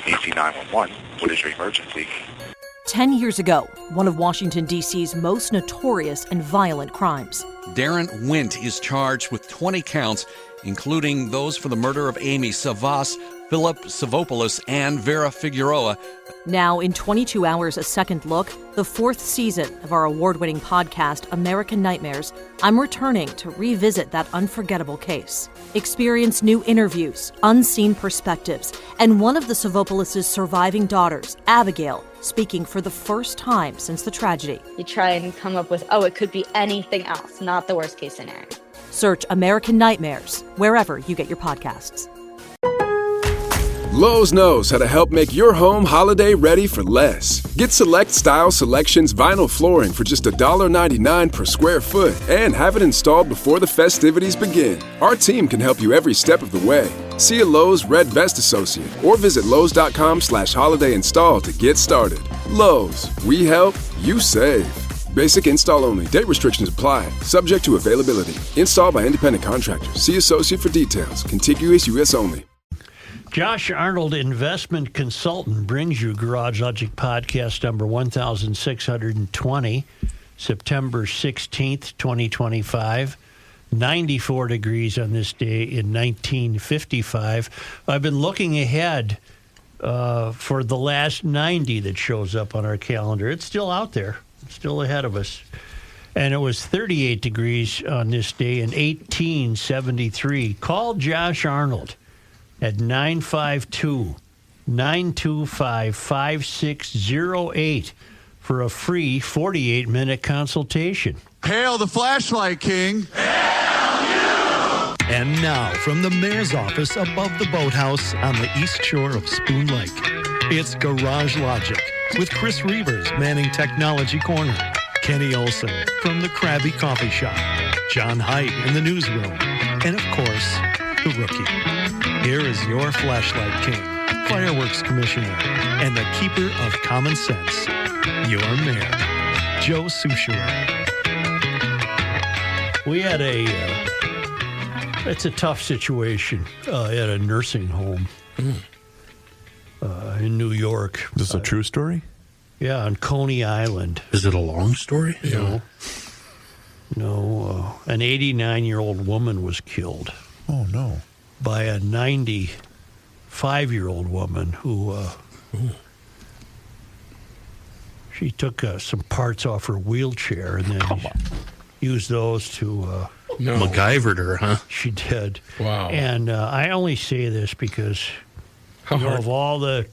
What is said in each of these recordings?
AC 911, what is your emergency? 10 years ago, one of Washington, D.C.'s most notorious and violent crimes. Darren Wint is charged with 20 counts, including those for the murder of Amy Savas, Philip Savopoulos, and Vera Figueroa. Now, in 22 Hours, a Second Look, the fourth season of our award-winning podcast, American Nightmares, I'm returning to revisit that unforgettable case. Experience new interviews, unseen perspectives, and one of the Savopoulos' surviving daughters, Abigail, speaking for the first time since the tragedy. You try and come up with, it could be anything else, not the worst case scenario. Search American Nightmares wherever you get your podcasts. Lowe's knows how to help make your home holiday ready for less. Get Select Style Selections vinyl flooring for just $1.99 per square foot and have it installed before the festivities begin. Our team can help you every step of the way. See a Lowe's Red Vest associate or visit Lowe's.com/holiday install to get started. Lowe's, we help, you save. Basic install only. Date restrictions apply. Subject to availability. Installed by independent contractors. See associate for details. Contiguous U.S. only. Josh Arnold, investment consultant, brings you Garage Logic podcast number 1620, September 16th, 2025. 94 degrees on this day in 1955. I've been looking ahead for the last 90 that shows up on our calendar. It's still out there. It's still ahead of us. And it was 38 degrees on this day in 1873. Call Josh Arnold at 952-925-5608 for a free 48-minute consultation. Hail the flashlight king. Hail you! And now, from the mayor's office above the boathouse on the east shore of Spoon Lake, it's Garage Logic with Chris Reavers manning Technology Corner, Kenny Olson from the Krabby Coffee Shop, John Heidt in the newsroom, and of course, the rookie. Here is your flashlight king, fireworks commissioner, and the keeper of common sense, your mayor, Joe Souchere. We had it's a tough situation at a nursing home in New York. Is this a true story? Yeah, on Coney Island. Is it a long story? No. An 89-year-old woman was killed. Oh, no. By a 95-year-old woman who she took some parts off her wheelchair and then used those to MacGyvered her, huh? She did. Wow. And I only say this because of all the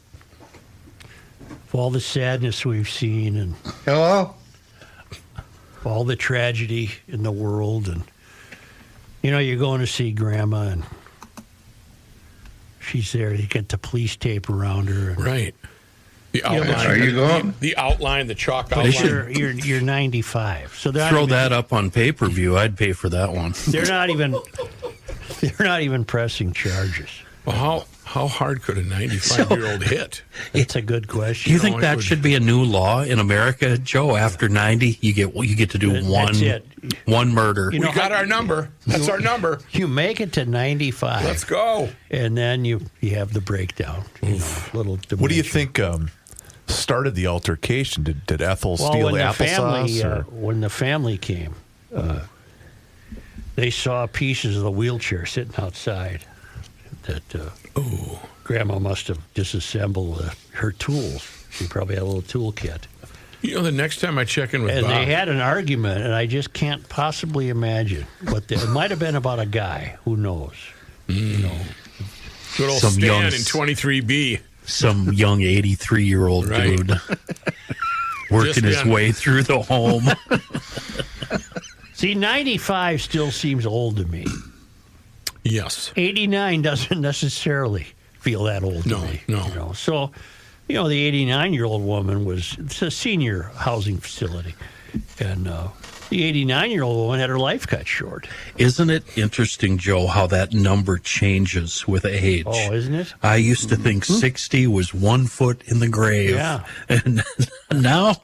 sadness we've seen and all the tragedy in the world, and you're going to see Grandma and she's there. You get the police tape around her. Right. The outline. Are you going? The outline, the chalk outline. You're 95. So throw that up on pay-per-view. I'd pay for that one. They're not even pressing charges. Well, how hard could a 95-year-old hit? It's a good question. Do you think that should be a new law in America, Joe? After 90, you get to do one murder. We got our number. That's our number. You make it to 95. Let's go. And then you have the breakdown. Little dementia. What do you think started the altercation? Did Ethel steal applesauce? When the family came, they saw pieces of the wheelchair sitting outside that Grandma must have disassembled her tools. She probably had a little tool kit. The next time I check in with Bob. And they had an argument, and I just can't possibly imagine. But it might have been about a guy. Who knows? Good old Stan in 23B. Some young 83-year-old dude working his way through the home. See, 95 still seems old to me. Yes. 89 doesn't necessarily feel that old to me. No. So, the 89-year-old woman it's a senior housing facility. And the 89-year-old woman had her life cut short. Isn't it interesting, Joe, how that number changes with age? Oh, isn't it? I used to think 60 was 1 foot in the grave. Yeah. And now,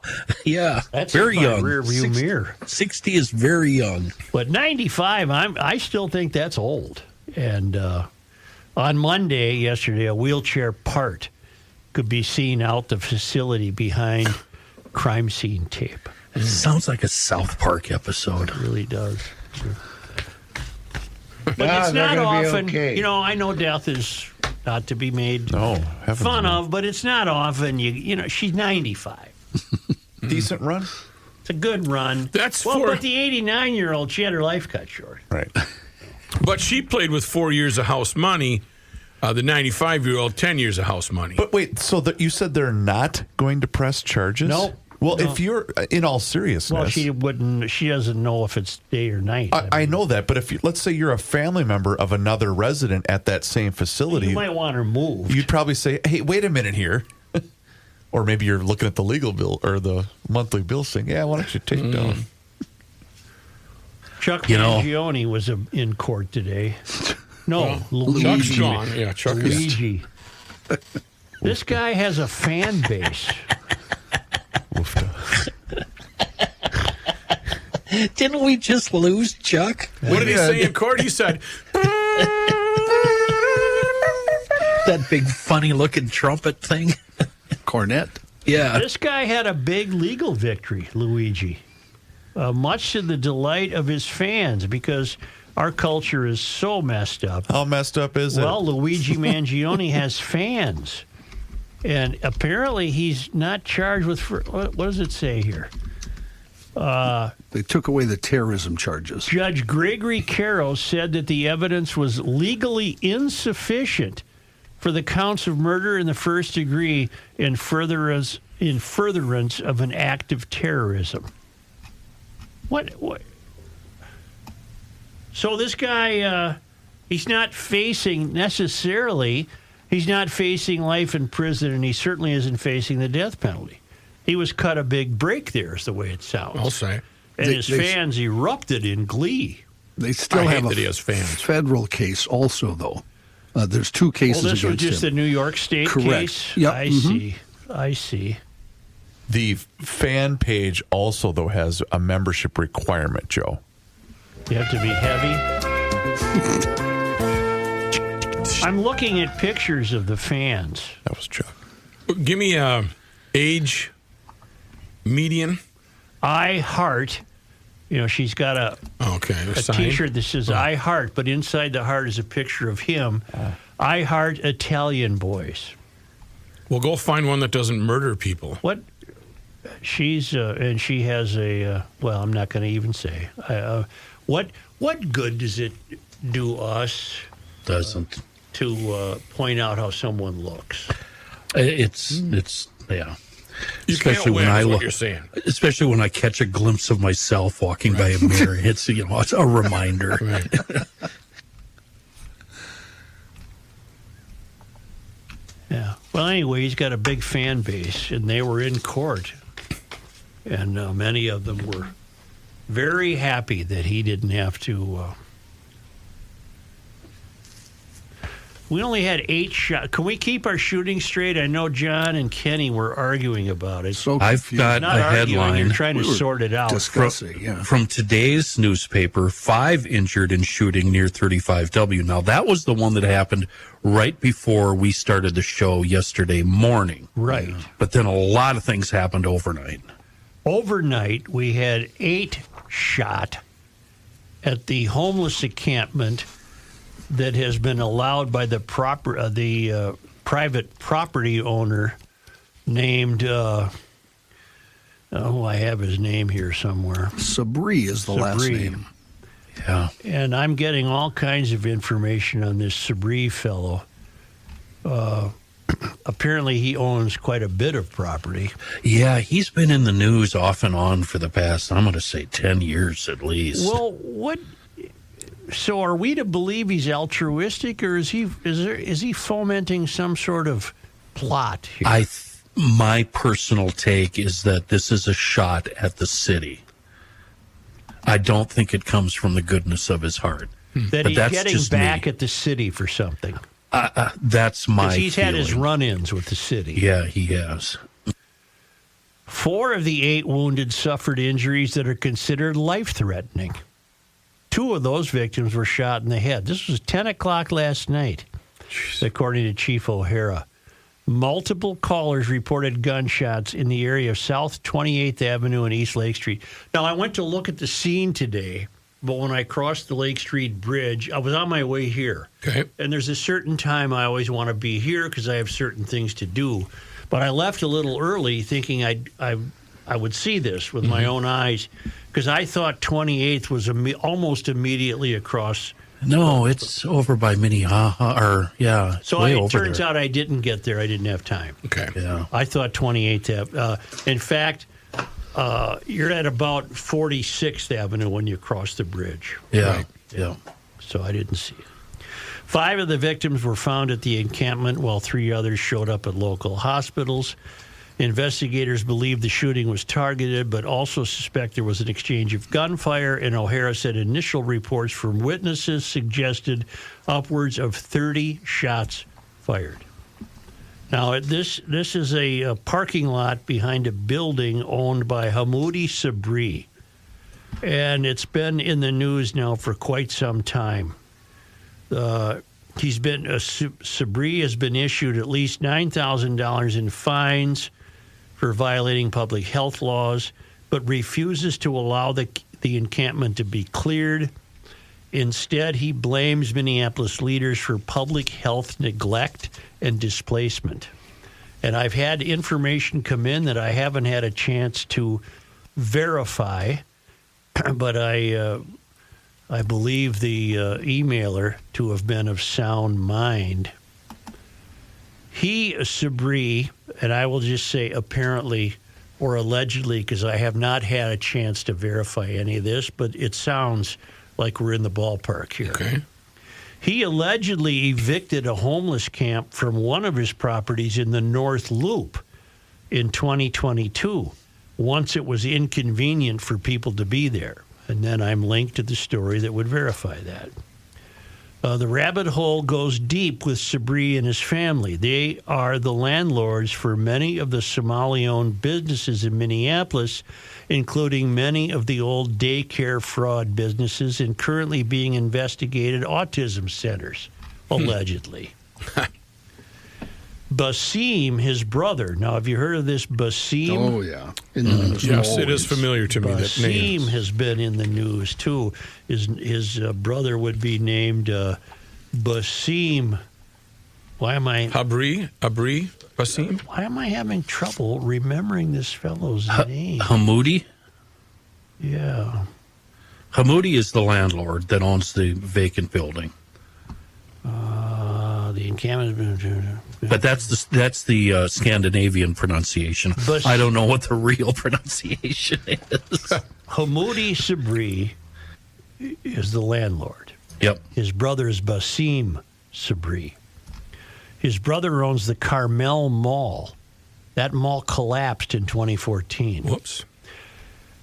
that's very young. Rear view mirror. 60 is very young. But 95, I still think that's old. And on Monday, yesterday, a wheelchair part could be seen out the facility behind crime scene tape. It sounds like a South Park episode. It really does. But it's not often, you know, I know death is not to be made fun of, but it's not often, you know, she's 95. Decent run? It's a good run. But the 89-year-old, she had her life cut short. Right. But she played with 4 years of house money. The 95-year-old, 10 years of house money. But wait, so you said they're not going to press charges? No. Well, if you're, in all seriousness. Well, she doesn't know if it's day or night. I know that, but if let's say you're a family member of another resident at that same facility. You might want her moved. You'd probably say, hey, wait a minute here. Or maybe you're looking at the legal bill or the monthly bill saying, yeah, why don't you take down. Chuck Mangione was in court today. No, Luigi. Chuck's gone. Yeah, Chuck Luigi. This guy has a fan base. Didn't we just lose Chuck? What did he say in court? He said, that big funny-looking trumpet thing. Cornet? Yeah. This guy had a big legal victory, Luigi. Much to the delight of his fans, because our culture is so messed up. How messed up is it? Well, Luigi Mangione has fans. And apparently he's not charged with... What does it say here? They took away the terrorism charges. Judge Gregory Caro said that the evidence was legally insufficient for the counts of murder in the first degree in furtherance of an act of terrorism. What? So this guy, he's not facing necessarily... He's not facing life in prison, and he certainly isn't facing the death penalty. He was cut a big break there, is the way it sounds. I'll say. And his fans erupted in glee. They still have a federal case also, though. There's two cases against him. This was just the New York State case? Yep. I see. The fan page also, though, has a membership requirement, Joe. You have to be heavy. I'm looking at pictures of the fans. That was Chuck. Give me age, median. I Heart. You know, she's got a T-shirt that says I Heart, but inside the heart is a picture of him. I Heart Italian Boys. Well, go find one that doesn't murder people. What? She's and she has a. Well, I'm not going to even say. What good does it do us? Doesn't. To point out how someone looks. It's yeah. You especially can't win, when I is what look, you're saying. Especially when I catch a glimpse of myself walking by a mirror. It's it's a reminder. Right. Yeah. Well, anyway, he's got a big fan base, and they were in court, and many of them were very happy that he didn't have to. We only had 8 shots. Can we keep our shooting straight? I know John and Kenny were arguing about it. So I've got not a arguing, headline. You're trying to sort it out. From today's newspaper, 5 injured in shooting near 35W. Now, that was the one that happened right before we started the show yesterday morning. Right. But then a lot of things happened overnight. Overnight, we had 8 shot at the homeless encampment that has been allowed by the private property owner named, I have his name here somewhere. Sabri is the last name. Yeah. And I'm getting all kinds of information on this Sabri fellow. Apparently he owns quite a bit of property. Yeah, he's been in the news off and on for the past, I'm going to say 10 years at least. Well, what... So are we to believe he's altruistic, or is he fomenting some sort of plot here? My personal take is that this is a shot at the city. I don't think it comes from the goodness of his heart. That he's getting back at the city for something. That's my feeling. He's had his run-ins with the city. Yeah, he has. 4 of the 8 wounded suffered injuries that are considered life-threatening. 2 of those victims were shot in the head. This was 10 o'clock last night, according to Chief O'Hara. Multiple callers reported gunshots in the area of South 28th Avenue and East Lake Street. Now, I went to look at the scene today, but when I crossed the Lake Street Bridge, I was on my way here. Okay. And there's a certain time I always want to be here because I have certain things to do. But I left a little early thinking I would see this with my own eyes because I thought 28th was almost immediately across. No, it's over by Minneapolis. Yeah. So it turns out I didn't get there. I didn't have time. Okay. Yeah. I thought 28th. In fact, you're at about 46th Avenue when you cross the bridge. Yeah. Right? Yeah. So I didn't see it. 5 of the victims were found at the encampment, while 3 others showed up at local hospitals. Investigators believe the shooting was targeted, but also suspect there was an exchange of gunfire, and O'Hara said initial reports from witnesses suggested upwards of 30 shots fired. Now, this is a parking lot behind a building owned by Hamoudi Sabri, and it's been in the news now for quite some time. Sabri has been issued at least $9,000 in fines for violating public health laws, but refuses to allow the encampment to be cleared. Instead, he blames Minneapolis leaders for public health neglect and displacement. And I've had information come in that I haven't had a chance to verify, but I believe the emailer to have been of sound mind. Sabri, and I will just say apparently or allegedly, because I have not had a chance to verify any of this, but it sounds like we're in the ballpark here. Okay. He allegedly evicted a homeless camp from one of his properties in the North Loop in 2022, once it was inconvenient for people to be there. And then I'm linked to the story that would verify that. The rabbit hole goes deep with Sabri and his family. They are the landlords for many of the Somali-owned businesses in Minneapolis, including many of the old daycare fraud businesses and currently being investigated autism centers, allegedly. Basim, his brother. Now, have you heard of this Basim? Oh, yeah. Yes, it is familiar to me. That name Basim has been in the news, too. His brother would be named Basim. Why am I... Abri Basim? Why am I having trouble remembering this fellow's name? Hamoudi? Yeah. Hamoudi is the landlord that owns the vacant building. The encampment... But that's the Scandinavian pronunciation. I don't know what the real pronunciation is. Hamoudi Sabri is the landlord. Yep. His brother is Basim Sabri. His brother owns the Carmel Mall. That mall collapsed in 2014. Whoops.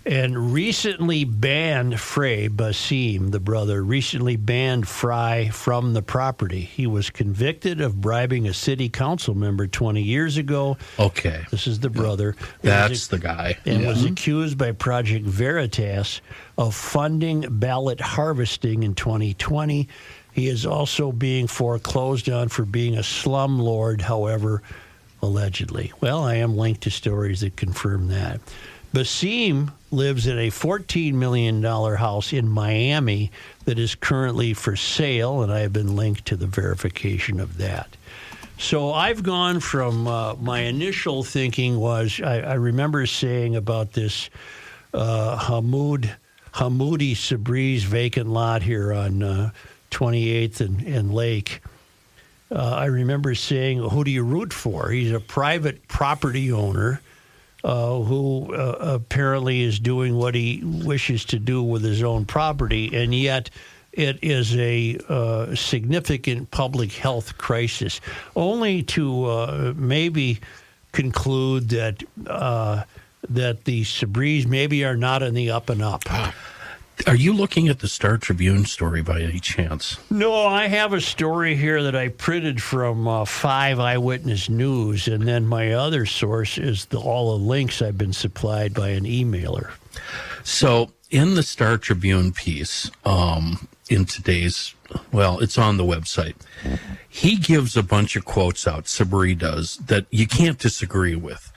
And recently banned Basim, the brother, recently banned Fry from the property. He was convicted of bribing a city council member 20 years ago. Okay. This is the brother. That's the guy. And was accused by Project Veritas of funding ballot harvesting in 2020. He is also being foreclosed on for being a slumlord, however, allegedly. Well, I am linked to stories that confirm that. Basim lives in a $14 million house in Miami that is currently for sale, and I have been linked to the verification of that. So I've gone from my initial thinking was, I remember saying about this Hamoudi Sabri's vacant lot here on 28th and Lake. I remember saying, who do you root for? He's a private property owner who apparently is doing what he wishes to do with his own property, and yet it is a significant public health crisis, only to maybe conclude that the Sabris maybe are not in the up and up. Are you looking at the Star Tribune story by any chance? No, I have a story here that I printed from 5 Eyewitness News, and then my other source is all the links I've been supplied by an emailer. So in the Star Tribune piece, in today's, well, it's on the website, he gives a bunch of quotes out, Sabri does, that you can't disagree with.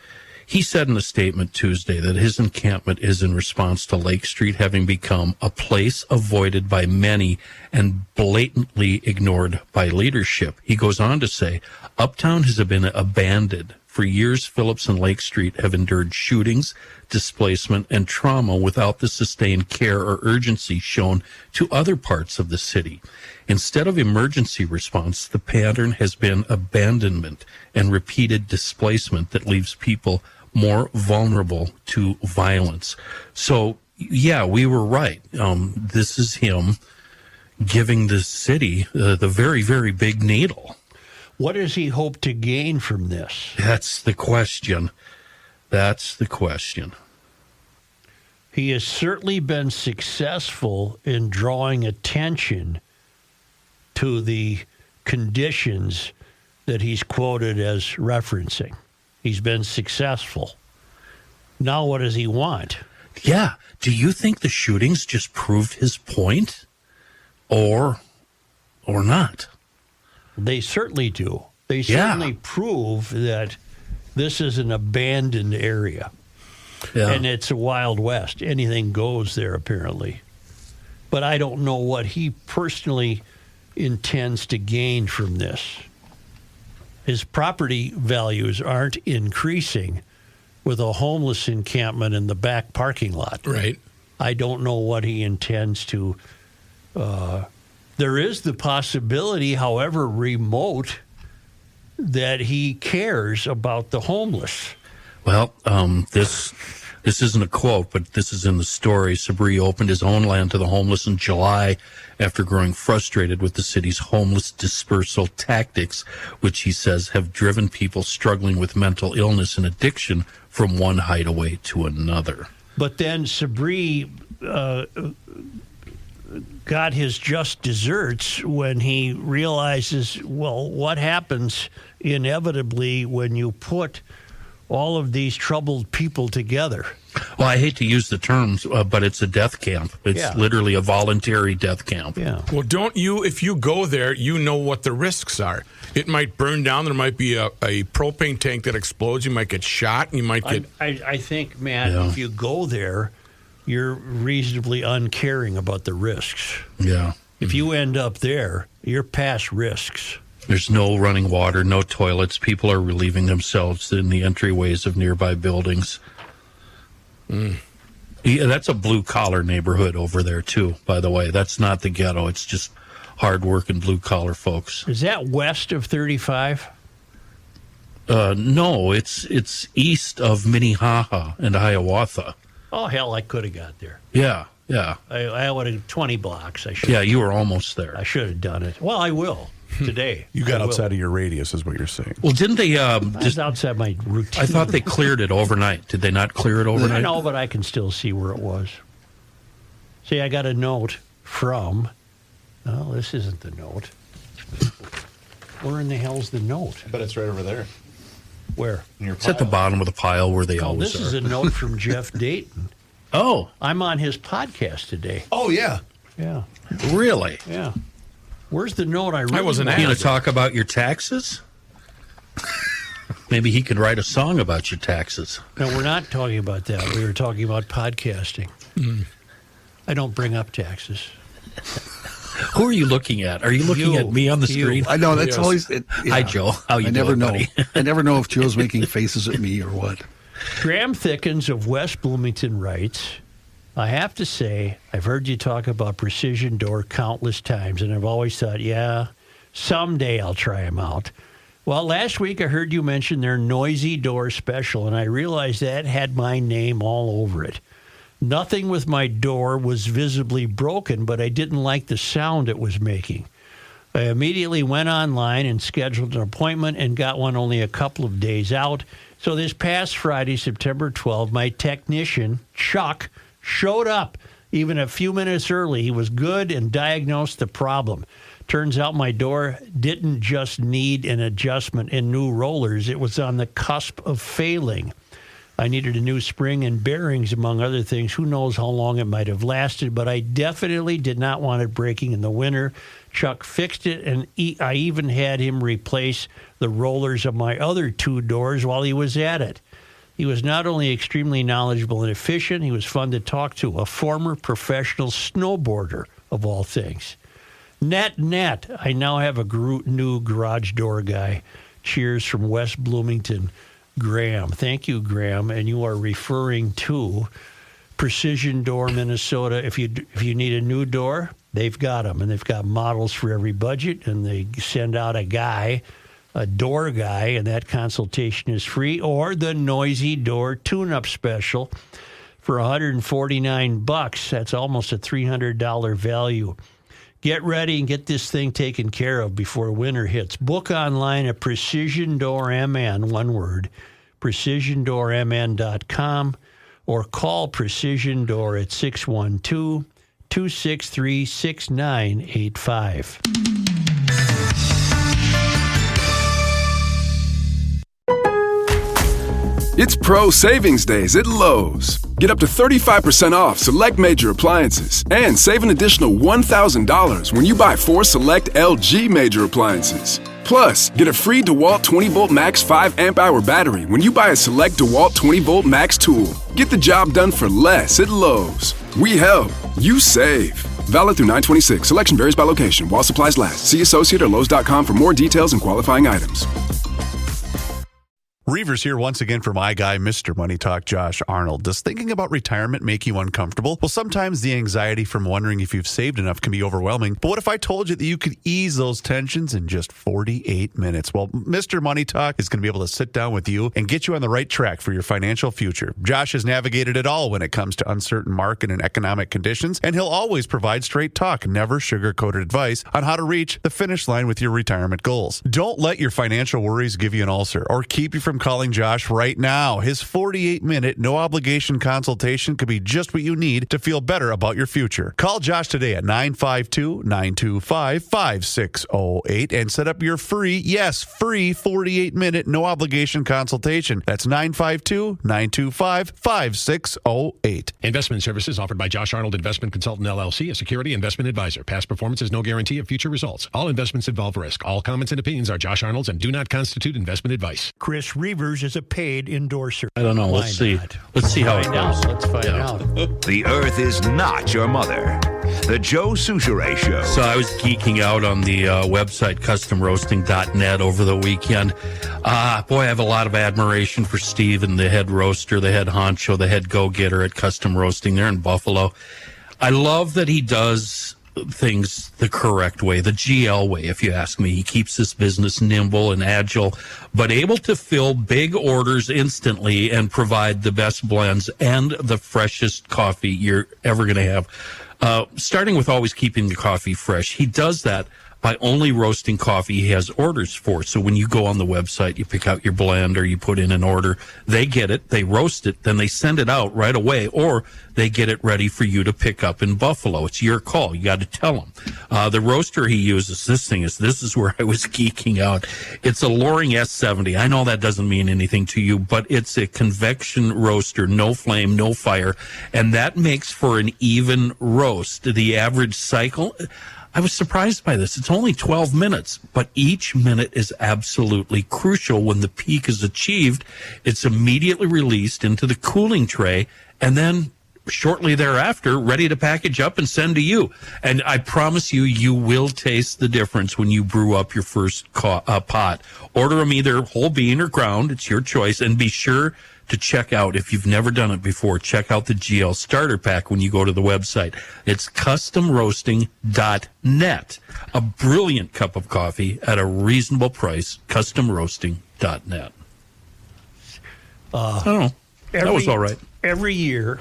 He said in a statement Tuesday that his encampment is in response to Lake Street having become a place avoided by many and blatantly ignored by leadership. He goes on to say, Uptown has been abandoned. For years, Phillips and Lake Street have endured shootings, displacement, and trauma without the sustained care or urgency shown to other parts of the city. Instead of emergency response, the pattern has been abandonment and repeated displacement that leaves people more vulnerable to violence. So, yeah, we were right. This is him giving the city the very, very big needle. What does he hope to gain from this? That's the question. That's the question. He has certainly been successful in drawing attention to the conditions that he's quoted as referencing. He's been successful. Now what does he want? Yeah. Do you think the shootings just proved his point? Or not? They certainly do. They certainly prove that this is an abandoned area. Yeah. And it's a Wild West. Anything goes there, apparently. But I don't know what he personally intends to gain from this. His property values aren't increasing with a homeless encampment in the back parking lot. Right. I don't know what he intends to... there is the possibility, however remote, that he cares about the homeless. Well, this isn't a quote, but this is in the story. Sabri opened his own land to the homeless in July after growing frustrated with the city's homeless dispersal tactics, which he says have driven people struggling with mental illness and addiction from one hideaway to another. But then Sabri got his just desserts when he realizes, well, what happens inevitably when you put all of these troubled people together? Well, I hate to use the terms, but it's a death camp. It's literally a voluntary death camp. Yeah. Well, don't you, if you go there, you know what the risks are. It might burn down. There might be a propane tank that explodes. You might get shot. You might get... I think, Matt, if you go there, you're reasonably uncaring about the risks. Yeah. If you end up there, you're past risks. There's no running water, no toilets. People are relieving themselves in the entryways of nearby buildings. Yeah, that's a blue-collar neighborhood over there, too, by the way. That's not the ghetto. It's just hard-working blue-collar folks. Is that west of 35? No, it's east of Minnehaha and Hiawatha. Oh, hell, I could have got there. Yeah. I would have 20 blocks. I should. Yeah, you were almost there. I should have done it. Well, I will today. You got outside of your radius, is what you're saying. Well, didn't they just outside my routine? I thought they cleared it overnight. Did they not clear it overnight? No, but I can still see where it was. See, I got a note from... No, this isn't the note. Where in the hell's the note? I bet it's right over there. Where? It's at the bottom of the pile where they always this are. is a note from Jeff Dayton. Oh. I'm on his podcast today. Oh, yeah. Yeah. Really? Yeah. Where's the note I really wasn't You going to talk about your taxes? Maybe he could write a song about your taxes. No, we're not talking about that. We were talking about podcasting. I don't bring up taxes. Who are you looking at? Are you looking at me on the screen? I know, that's always... Hi, Joe. How you doing, buddy? I never know if Joe's making faces at me or what. Graham Thickens of West Bloomington writes, I have to say, I've heard you talk about Precision Door countless times, and I've always thought, yeah, someday I'll try them out. Well, last week I heard you mention their Noisy Door special, and I realized that had my name all over it. Nothing with my door was visibly broken, but I didn't like the sound it was making. I immediately went online and scheduled an appointment and got one only a couple of days out. So this past Friday, September 12th, my technician, Chuck, showed up even a few minutes early. He was good and diagnosed the problem. Turns out my door didn't just need an adjustment and new rollers. It was on the cusp of failing. I needed a new spring and bearings, among other things. Who knows how long it might have lasted, but I definitely did not want it breaking in the winter. Chuck fixed it, and I even had him replace the rollers of my other 2 doors while he was at it. He was not only extremely knowledgeable and efficient, he was fun to talk to, a former professional snowboarder, of all things. Net, I now have a new garage door guy. Cheers from West Bloomington, Graham. Thank you, Graham. And you are referring to Precision Door, Minnesota. If you need a new door, they've got them, and they've got models for every budget, and they send out a door guy, and that consultation is free, or the Noisy Door Tune-Up Special for $149. That's almost a $300 value. Get ready and get this thing taken care of before winter hits. Book online at Precision Door MN, one word, precisiondoormn.com, or call Precision Door at 612-263-6985. It's Pro Savings Days at Lowe's. Get up to 35% off select major appliances and save an additional $1,000 when you buy 4 select LG major appliances. Plus, get a free DeWalt 20-volt max 5 amp-hour battery when you buy a select DeWalt 20-volt max tool. Get the job done for less at Lowe's. We help. You save. Valid through 9/26. Selection varies by location. While supplies last. See Associate or Lowe's.com for more details and qualifying items. Reavers here once again for my guy, Mr. Money Talk, Josh Arnold. Does thinking about retirement make you uncomfortable? Well, sometimes the anxiety from wondering if you've saved enough can be overwhelming. But what if I told you that you could ease those tensions in just 48 minutes? Well, Mr. Money Talk is going to be able to sit down with you and get you on the right track for your financial future. Josh has navigated it all when it comes to uncertain market and economic conditions, and he'll always provide straight talk, never sugar-coated advice on how to reach the finish line with your retirement goals. Don't let your financial worries give you an ulcer or keep you from calling Josh right now. His 48-minute, no-obligation consultation could be just what you need to feel better about your future. Call Josh today at 952-925-5608 and set up your free 48-minute, no-obligation consultation. That's 952-925-5608. Investment services offered by Josh Arnold Investment Consultant, LLC, a security investment advisor. Past performance is no guarantee of future results. All investments involve risk. All comments and opinions are Josh Arnold's and do not constitute investment advice. Chris Reavers is a paid endorser. I don't know. Why Let's see. not? Let's see how it Find out. goes. Let's find out. The earth is not your mother. The Joe Souchere Show. So I was geeking out on the website customroasting.net over the weekend. Boy, I have a lot of admiration for Steven, the head roaster, the head honcho, the head go-getter at Custom Roasting there in Buffalo. I love that he does things the correct way, the GL way, if you ask me. He keeps this business nimble and agile, but able to fill big orders instantly and provide the best blends and the freshest coffee you're ever going to have. Starting with always keeping the coffee fresh. He does that by only roasting coffee he has orders for. So when you go on the website, you pick out your blend or you put in an order, they get it, they roast it, then they send it out right away, or they get it ready for you to pick up in Buffalo. It's your call. You got to tell them. The roaster he uses, this is where I was geeking out. It's a Loring S70. I know that doesn't mean anything to you, but it's a convection roaster, no flame, no fire, and that makes for an even roast. The average cycle, I was surprised by this. It's only 12 minutes, but each minute is absolutely crucial. When the peak is achieved, it's immediately released into the cooling tray, and then shortly thereafter, ready to package up and send to you. And I promise you, you will taste the difference when you brew up your first pot. Order them either whole bean or ground. It's your choice. And be sure to check out, if you've never done it before, check out the GL starter pack when you go to the website. It's customroasting.net. A brilliant cup of coffee at a reasonable price. Customroasting.net. I don't know. That was all right. Every year,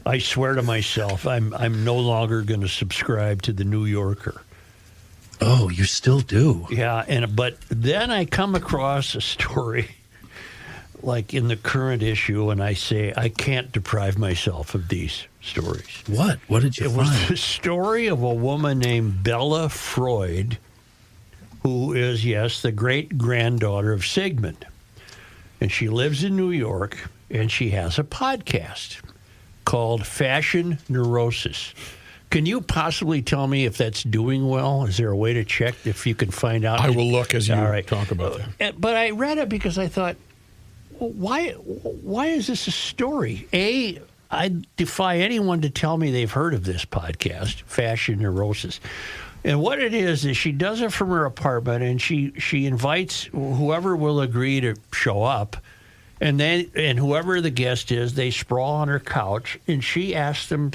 I swear to myself, I'm no longer going to subscribe to the New Yorker. Oh, you still do? Yeah, but then I come across a story like in the current issue, and I say, I can't deprive myself of these stories. What? What did you find? It was the story of a woman named Bella Freud, who is, yes, the great-granddaughter of Sigmund. And she lives in New York, and she has a podcast called Fashion Neurosis. Can you possibly tell me if that's doing well? Is there a way to check if you can find out? I will look as you All right. talk about that. But I read it because I thought, well, why is this a story? I defy anyone to tell me they've heard of this podcast, Fashion Neurosis. And what it is she does it from her apartment, and she invites whoever will agree to show up, and whoever the guest is, they sprawl on her couch, and she asks them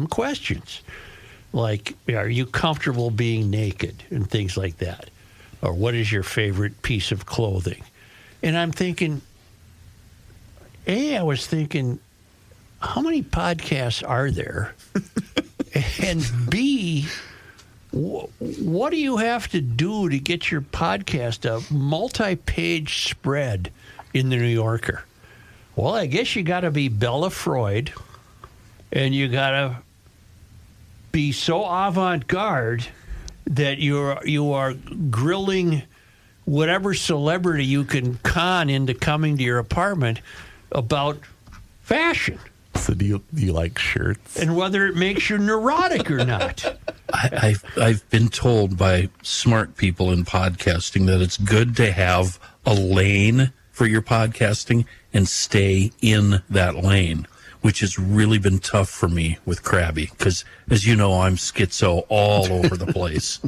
questions like, "Are you comfortable being naked?" and things like that, or "What is your favorite piece of clothing?" And I'm thinking, I was thinking, how many podcasts are there? And B, what do you have to do to get your podcast a multi-page spread in the New Yorker? Well, I guess you got to be Bella Freud, and you got to be so avant-garde that you are grilling whatever celebrity you can con into coming to your apartment about fashion. So do you like shirts? And whether it makes you neurotic or not. I've been told by smart people in podcasting that it's good to have a lane for your podcasting and stay in that lane, which has really been tough for me with Krabby because, as you know, I'm schizo all over the place.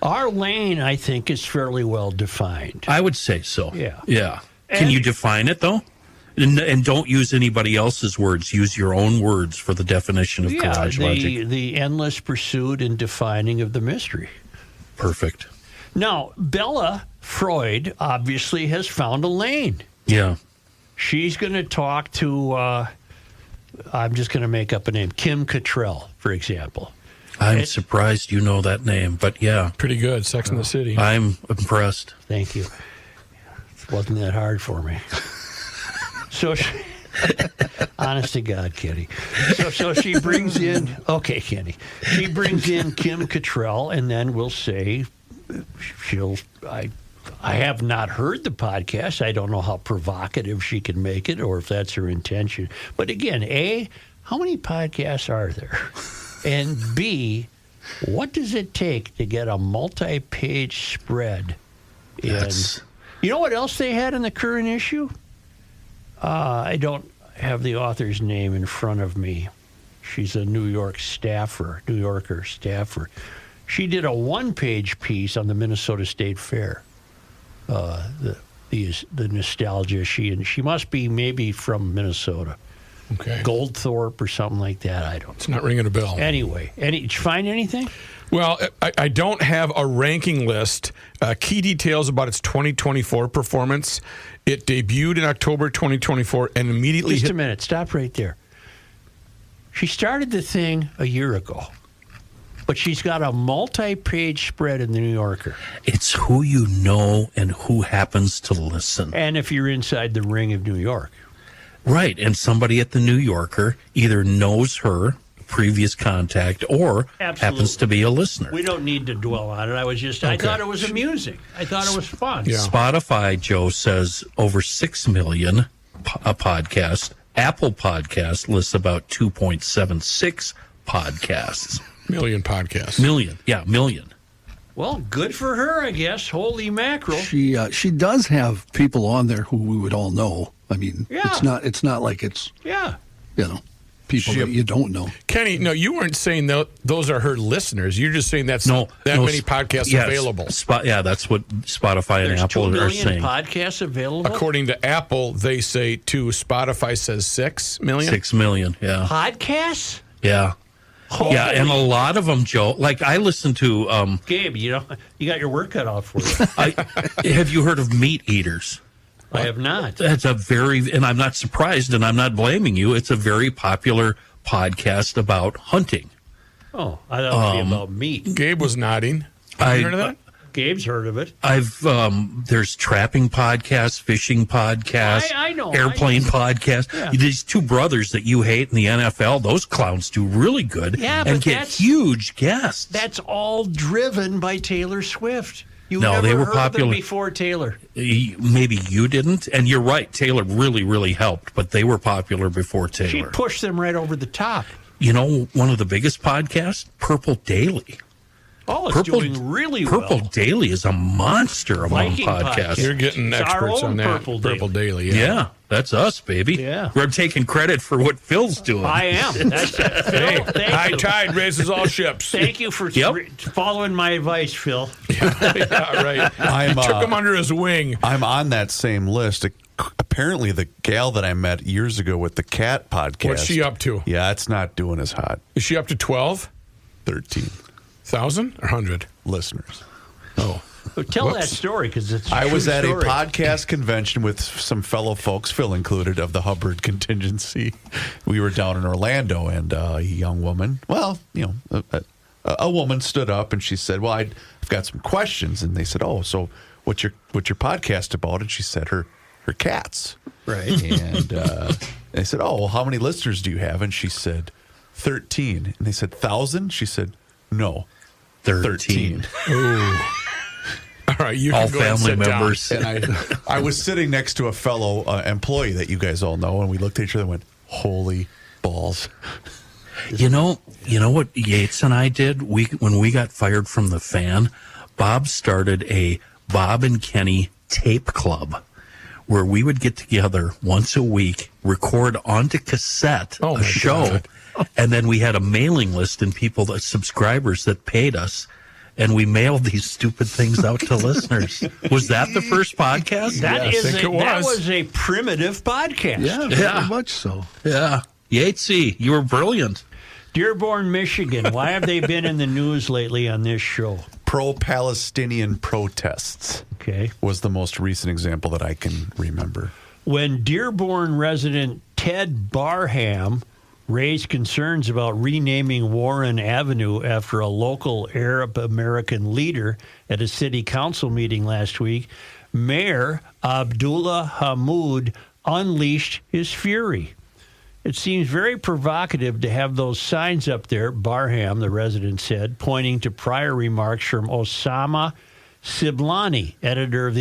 Our lane, I think, is fairly well defined. I would say so. Yeah. Yeah. Can you define it, though? And don't use anybody else's words. Use your own words for the definition of garage logic. The endless pursuit and defining of the mystery. Perfect. Now, Bella Freud obviously has found a lane. Yeah. She's going to talk to, I'm just going to make up a name, Kim Cattrall, for example. I'm surprised you know that name, but yeah. Pretty good. Sex in the City. I'm impressed. Thank you. It wasn't that hard for me. So, honest to God, Kenny. So she brings in, okay, Kenny. She brings in Kim Cattrall, and then we'll say I have not heard the podcast. I don't know how provocative she can make it or if that's her intention. But again, A, how many podcasts are there? And B, what does it take to get a multi-page spread? You know what else they had in the current issue? I don't have the author's name in front of me. She's a New Yorker staffer. She did a one-page piece on the Minnesota State Fair. The nostalgia. She must be maybe from Minnesota. Okay. Goldthorpe or something like that. I don't. It's not ringing a bell. Anyway, did you find anything? Well, I don't have a ranking list. Key details about its 2024 performance. It debuted in October 2024 and immediately Just a minute. Stop right there. She started the thing a year ago, but she's got a multi-page spread in the New Yorker. It's who you know and who happens to listen. And if you're inside the ring of New York. Right, and somebody at the New Yorker either knows her, previous contact, or happens to be a listener. We don't need to dwell on it. I thought it was amusing. I thought it was fun. Yeah. Spotify, Joe says, over 6 million a podcast. Apple Podcast lists about 2.76 podcasts. Million podcasts. Million. Well, good for her, I guess. Holy mackerel. She does have people on there who we would all know. I mean, it's not like it's people that you don't know. Kenny, no, you weren't saying those are her listeners. You're just saying that's many podcasts available. That's what Spotify and Apple are saying. 2 million podcasts available? According to Apple, they say 2. Spotify says 6 million. 6 million, yeah. Podcasts? Yeah. Holy. Yeah, and a lot of them, Joe. Like I listen to Gabe, you got your work cut out for you. Have you heard of Meat Eaters? I have not. That's and I'm not surprised, and I'm not blaming you. It's a very popular podcast about hunting. Oh, I thought it would be about meat. Gabe was nodding. Have you heard of that? Gabe's heard of it. There's trapping podcasts, fishing podcasts, I know, airplane podcasts. Yeah. These two brothers that you hate in the NFL, those clowns do really good and get huge guests. That's all driven by Taylor Swift. They were heard popular them before Taylor. Maybe you didn't, and you're right. Taylor really, really helped, but they were popular before Taylor. She pushed them right over the top. You know, one of the biggest podcasts, Purple Daily. Oh, it's doing really well. Purple Daily is a monster among Viking podcasts. You're getting experts on that. Purple Daily. Yeah, that's us, baby. Yeah. We're taking credit for what Phil's doing. I am. That's Phil, high tide raises all ships. Thank you for following my advice, Phil. Yeah, right. Took him under his wing. I'm on that same list. Apparently, the gal that I met years ago with the cat podcast. What's she up to? Yeah, it's not doing as hot. Is she up to 12? 13,000 or 100 listeners. Oh. Tell that story, because it's I was at story. a podcast convention with some fellow folks, Phil included, of the Hubbard contingency. We were down in Orlando, and a young woman, a woman stood up and she said, well, I've got some questions. And they said, oh, so what's your podcast about? And she said her cats. Right. And they said, oh, well, how many listeners do you have? And she said, 13. And they said, 1,000? She said, no, 13. Ooh. All right, you all can go family and sit members. Down. And I was sitting next to a fellow employee that you guys all know, and we looked at each other and went, holy balls. You know what Yates and I did? When we got fired from the Fan, Bob started a Bob and Kenny tape club where we would get together once a week, record onto cassette a show, God. And then we had a mailing list and subscribers that paid us, and we mailed these stupid things out to listeners. Was that the first podcast? That was a primitive podcast. Yeah, very much so. Yeah. Yatesy, you were brilliant. Dearborn, Michigan. Why have they been in the news lately on this show? Pro-Palestinian protests. Okay. Was the most recent example that I can remember. When Dearborn resident Ted Barham raised concerns about renaming Warren Avenue after a local Arab American leader at a city council meeting last week, Mayor Abdullah Hamoud unleashed his fury. It seems very provocative to have those signs up there, Barham, the resident said, pointing to prior remarks from Osama Siblani, editor of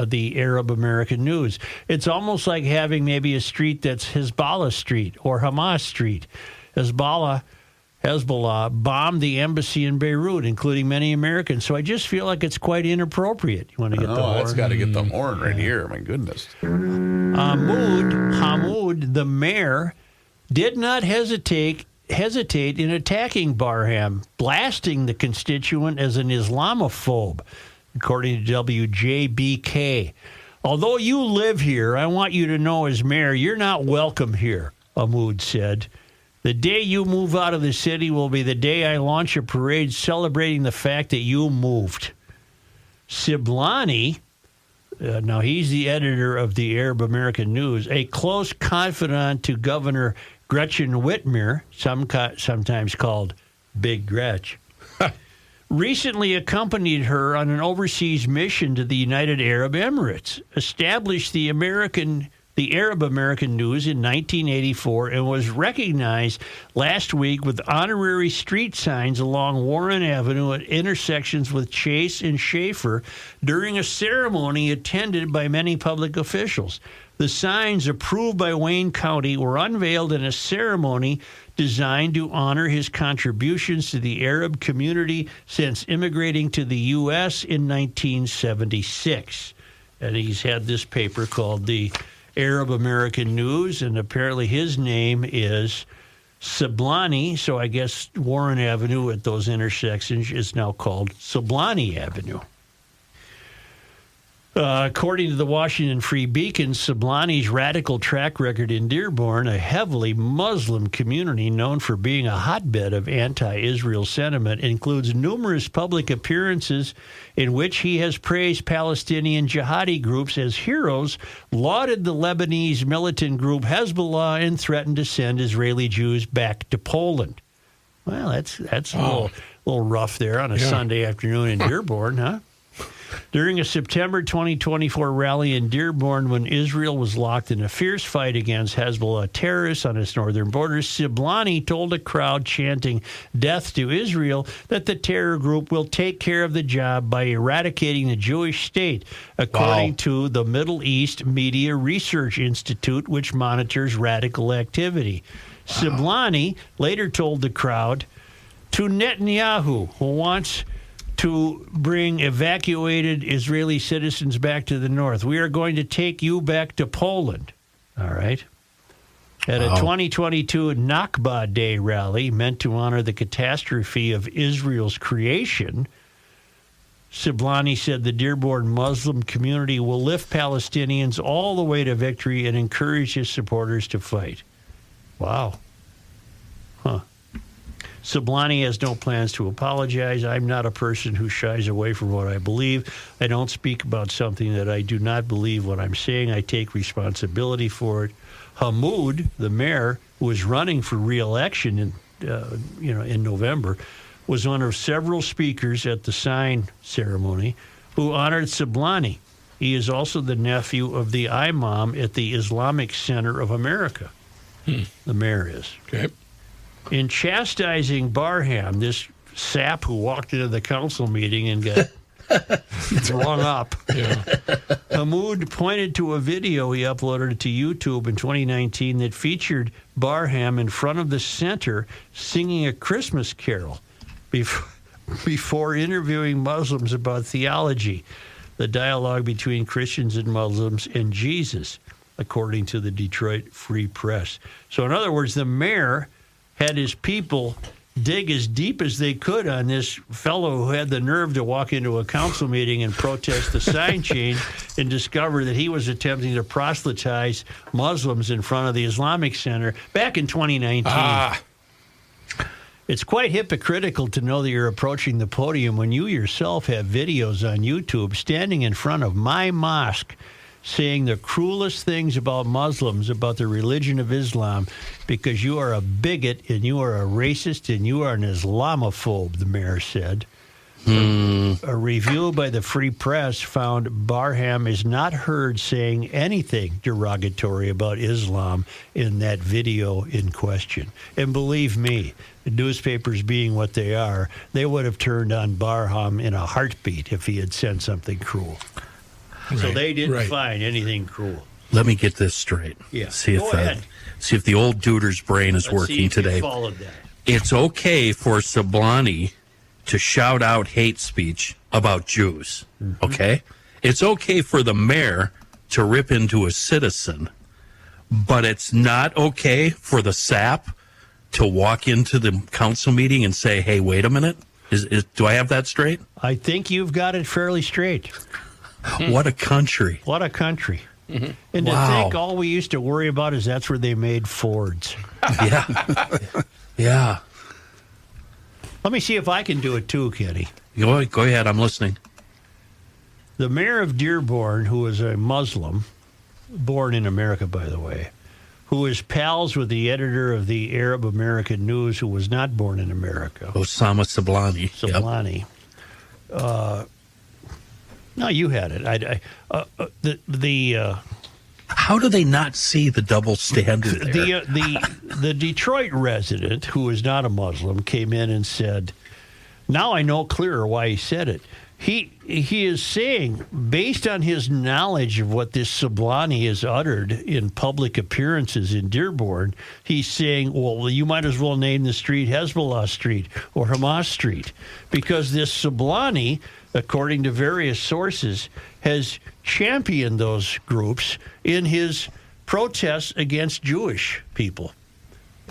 the Arab American News. It's almost like having maybe a street that's Hezbollah Street or Hamas Street. Hezbollah bombed the embassy in Beirut, including many Americans. So I just feel like it's quite inappropriate. You want to get the horn? That's got to get the horn right here. My goodness. Hamoud, the mayor, did not hesitate in attacking Barham, blasting the constituent as an Islamophobe, according to WJBK. Although you live here, I want you to know as mayor, you're not welcome here, Hamoud said. The day you move out of the city will be the day I launch a parade celebrating the fact that you moved. Siblani, now he's the editor of the Arab American News, a close confidant to Governor Gretchen Whitmer, sometimes called Big Gretch, recently accompanied her on an overseas mission to the United Arab Emirates, established the Arab American News in 1984, and was recognized last week with honorary street signs along Warren Avenue at intersections with Chase and Schaefer during a ceremony attended by many public officials. The signs, approved by Wayne County, were unveiled in a ceremony designed to honor his contributions to the Arab community since immigrating to the U.S. in 1976. And he's had this paper called the Arab American News, and apparently his name is Siblani, so I guess Warren Avenue at those intersections is now called Siblani Avenue. According to the Washington Free Beacon, Siblani's radical track record in Dearborn, a heavily Muslim community known for being a hotbed of anti-Israel sentiment, includes numerous public appearances in which he has praised Palestinian jihadi groups as heroes, lauded the Lebanese militant group Hezbollah, and threatened to send Israeli Jews back to Poland. Well, that's a little rough there on a Sunday afternoon in Dearborn, huh? During a September 2024 rally in Dearborn, when Israel was locked in a fierce fight against Hezbollah terrorists on its northern border, Siblani told a crowd chanting "Death to Israel" that the terror group will take care of the job by eradicating the Jewish state, according to the Middle East Media Research Institute, which monitors radical activity. Siblani later told the crowd, to Netanyahu, who wants to bring evacuated Israeli citizens back to the north, we are going to take you back to Poland. All right. At a 2022 Nakba Day rally meant to honor the catastrophe of Israel's creation, Siblani said the Dearborn Muslim community will lift Palestinians all the way to victory and encourage his supporters to fight. Wow. Huh. Siblani has no plans to apologize. I'm not a person who shies away from what I believe. I don't speak about something that I do not believe what I'm saying. I take responsibility for it. Hamoud, the mayor, who was running for re-election in November, was one of several speakers at the sign ceremony who honored Siblani. He is also the nephew of the imam at the Islamic Center of America. The mayor is. Okay. In chastising Barham, this sap who walked into the council meeting and got thrown up, Hamoud pointed to a video he uploaded to YouTube in 2019 that featured Barham in front of the center singing a Christmas carol before interviewing Muslims about theology, the dialogue between Christians and Muslims and Jesus, according to the Detroit Free Press. So in other words, the mayor had his people dig as deep as they could on this fellow who had the nerve to walk into a council meeting and protest the sign change and discover that he was attempting to proselytize Muslims in front of the Islamic Center back in 2019. It's quite hypocritical to know that you're approaching the podium when you yourself have videos on YouTube standing in front of my mosque saying the cruelest things about Muslims, about the religion of Islam, because you are a bigot and you are a racist and you are an Islamophobe, the mayor said. A review by the Free Press found Barham is not heard saying anything derogatory about Islam in that video in question. And believe me, the newspapers being what they are, they would have turned on Barham in a heartbeat if he had said something cruel. So they didn't find anything cruel. Let me get this straight. Yeah. See if the old duder's brain is working today. You followed that. It's okay for Siblani to shout out hate speech about Jews. Okay? It's okay for the mayor to rip into a citizen, but it's not okay for the sap to walk into the council meeting and say, "Hey, wait a minute." Do I have that straight? I think you've got it fairly straight. What a country. What a country. And to think all we used to worry about is that's where they made Fords. Yeah. Let me see if I can do it too, Kenny. Go ahead, I'm listening. The mayor of Dearborn, who is a Muslim, born in America, by the way, who is pals with the editor of the Arab American News, who was not born in America. Osama Siblani. Siblani. Yep. No, you had it. How do they not see the double standard there? The Detroit resident, who is not a Muslim, came in and said, now I know clearer why he said it. He is saying, based on his knowledge of what this Siblani has uttered in public appearances in Dearborn, he's saying, well, you might as well name the street Hezbollah Street or Hamas Street, because this Siblani, according to various sources, has championed those groups in his protests against Jewish people,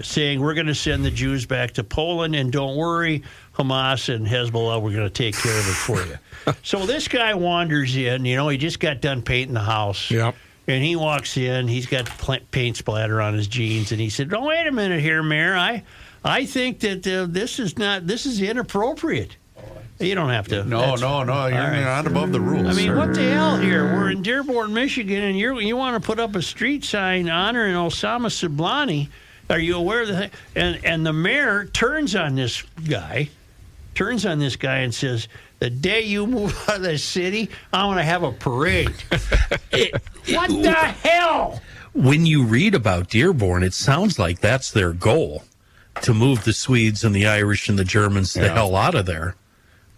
saying we're going to send the Jews back to Poland, and don't worry, Hamas and Hezbollah, we're going to take care of it for you. So this guy wanders in, he just got done painting the house. Yep. And he walks in, he's got paint splatter on his jeans, and he said, oh, wait a minute here, Mayor. I think that this is inappropriate. You don't have to. No. You're not above the rules. I mean, sir. What the hell here? We're in Dearborn, Michigan, and you want to put up a street sign honoring Osama Siblani. Are you aware of that? And the mayor turns on this guy and says, The day you move out of the city, I'm going to have a parade. What the hell? When you read about Dearborn, it sounds like that's their goal, to move the Swedes and the Irish and the Germans the hell out of there.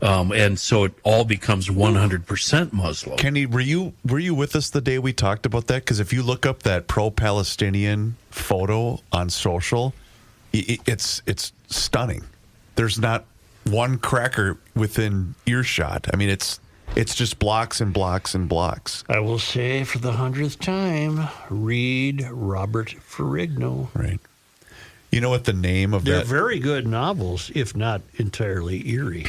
And so it all becomes 100% Muslim. Kenny, were you with us the day we talked about that? Because if you look up that pro-Palestinian photo on social, it's stunning. There's not one cracker within earshot. I mean, it's just blocks and blocks and blocks. I will say for the 100th time, read Robert Ferrigno. Right. You know what the name of They're that? very good novels, if not entirely eerie.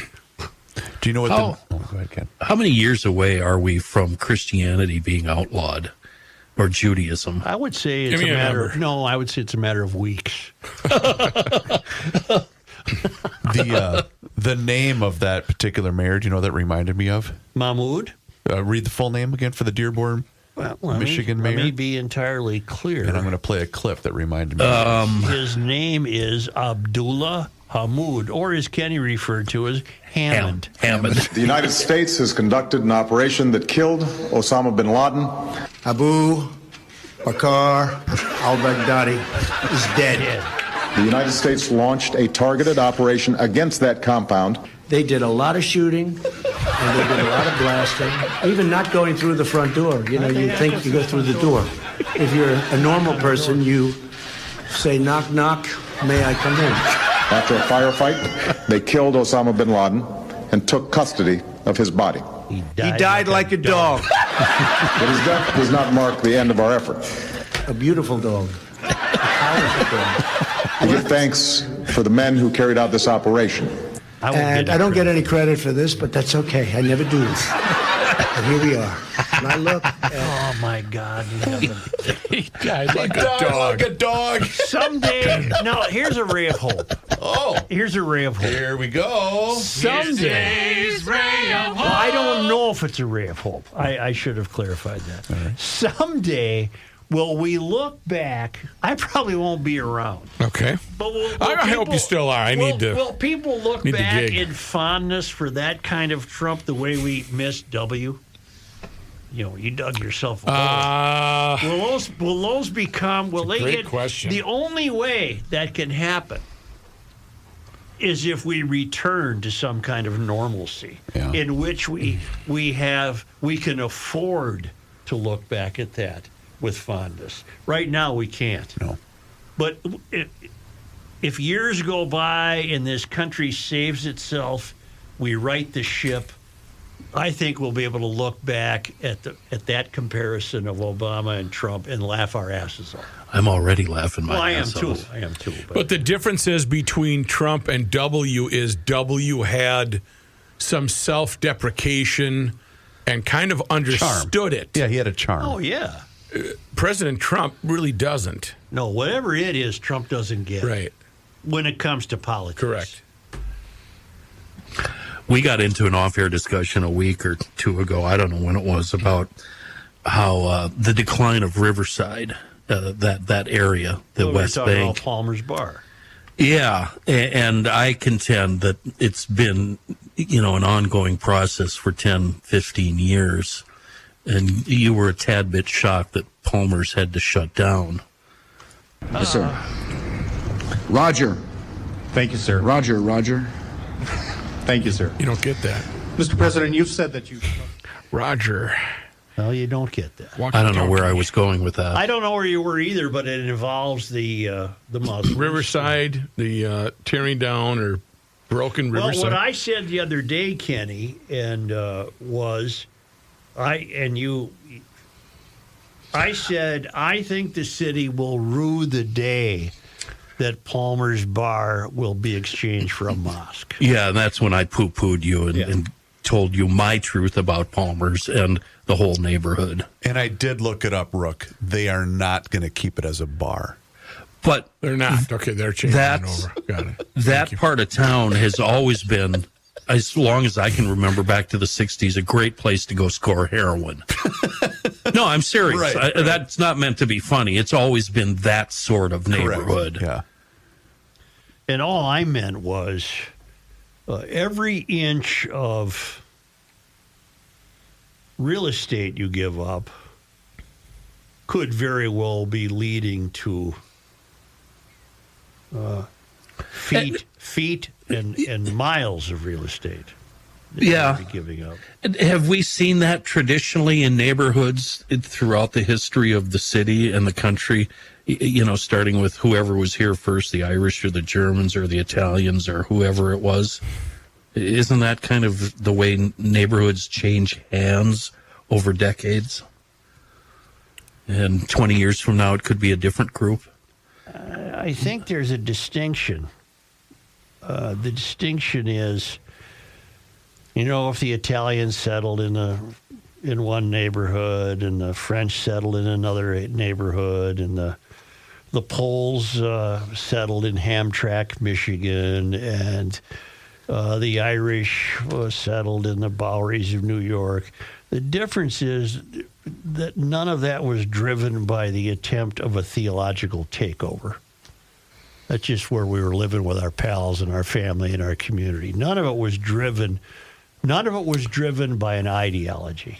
Do you know what How- the... Oh, go ahead, Ken. How many years away are we from Christianity being outlawed, or Judaism? I would say it's Give me a a matter. number. No, I would say it's a matter of weeks. The name of that particular mayor, do you know what that reminded me of? Mahmoud? Read the full name again for the Dearborn, Michigan mayor. Let me be entirely clear. And I'm going to play a clip that reminded me of His name is Abdullah Hamoud, or as Kenny referred to as Hammond. Hammond. The United States has conducted an operation that killed Osama bin Laden. Abu Bakr al-Baghdadi is dead. The United States launched a targeted operation against that compound. They did a lot of shooting, and they did a lot of blasting, even not going through the front door. You know, you think you go through the door. If you're a normal person, you say, knock, knock, may I come in? After a firefight, they killed Osama bin Laden and took custody of his body. He died like a dog. But his death does not mark the end of our effort. A beautiful dog. A powerful dog. I give thanks for the men who carried out this operation. And I don't get any credit for this, but that's okay. I never do. And here we are. And I look. Oh my God! He died like a dog. Like a dog. Someday, no. Here's a ray of hope. Oh, here's a ray of hope. Here we go. Someday, ray of hope. well, I don't know if it's a ray of hope. I should have clarified that. Right. Someday, will we look back? I probably won't be around. Okay. But I hope you still are. I need to. Will people look need the back gig. in fondness for that kind of Trump the way we missed W? You know, you dug yourself a hole. Will those become? Will they great get? question. The only way that can happen is if we return to some kind of normalcy, in which we can afford to look back at that with fondness. Right now, we can't. No. But if years go by and this country saves itself, we right the ship. I think we'll be able to look back at that comparison of Obama and Trump and laugh our asses off. I'm already laughing my Well, ass off. I am too. But the difference is between Trump and W is W had some self-deprecation and kind of understood it. Yeah, he had a charm. Oh, yeah. President Trump really doesn't. No, whatever it is, Trump doesn't get. Right. When it comes to politics. Correct. We got into an off-air discussion a week or two ago, I don't know when it was, about how the decline of Riverside, that area, the West We're talking Bank. about Palmer's Bar. Yeah, and I contend that it's been, an ongoing process for 10, 15 years. And you were a tad bit shocked that Palmer's had to shut down. Yes, sir. Roger. Thank you, sir. Roger. Thank you, sir. You don't get that. Mr. President, you've said that you... Roger. Well, you don't get that. I don't know where I was going with that. I don't know where you were either, but it involves the Muslims. Riverside, the tearing down or broken Riverside. Well, what I said the other day, Kenny, and I said I think the city will rue the day that Palmer's Bar will be exchanged for a mosque. Yeah, and that's when I poo-pooed you and told you my truth about Palmer's and the whole neighborhood. And I did look it up, Rook. They are not going to keep it as a bar. But they're not. Okay, they're changing it over. Got it. That part of town has always been, as long as I can remember back to the 60s, a great place to go score heroin. No, I'm serious. Right. That's not meant to be funny. It's always been that sort of neighborhood. Correct. Yeah. And all I meant was every inch of real estate you give up could very well be leading to feet and miles of real estate. Yeah. Be giving up. Have we seen that traditionally in neighborhoods throughout the history of the city and the country? You know, starting with whoever was here first, the Irish or the Germans or the Italians or whoever it was. Isn't that kind of the way neighborhoods change hands over decades? And 20 years from now, it could be a different group? I think there's a distinction. The distinction is, you know, if the Italians settled in one neighborhood and the French settled in another neighborhood and the Poles settled in Hamtramck, Michigan, and the Irish settled in the Boweries of New York. The difference is that none of that was driven by the attempt of a theological takeover. That's just where we were living with our pals and our family and our community. None of it was driven by an ideology.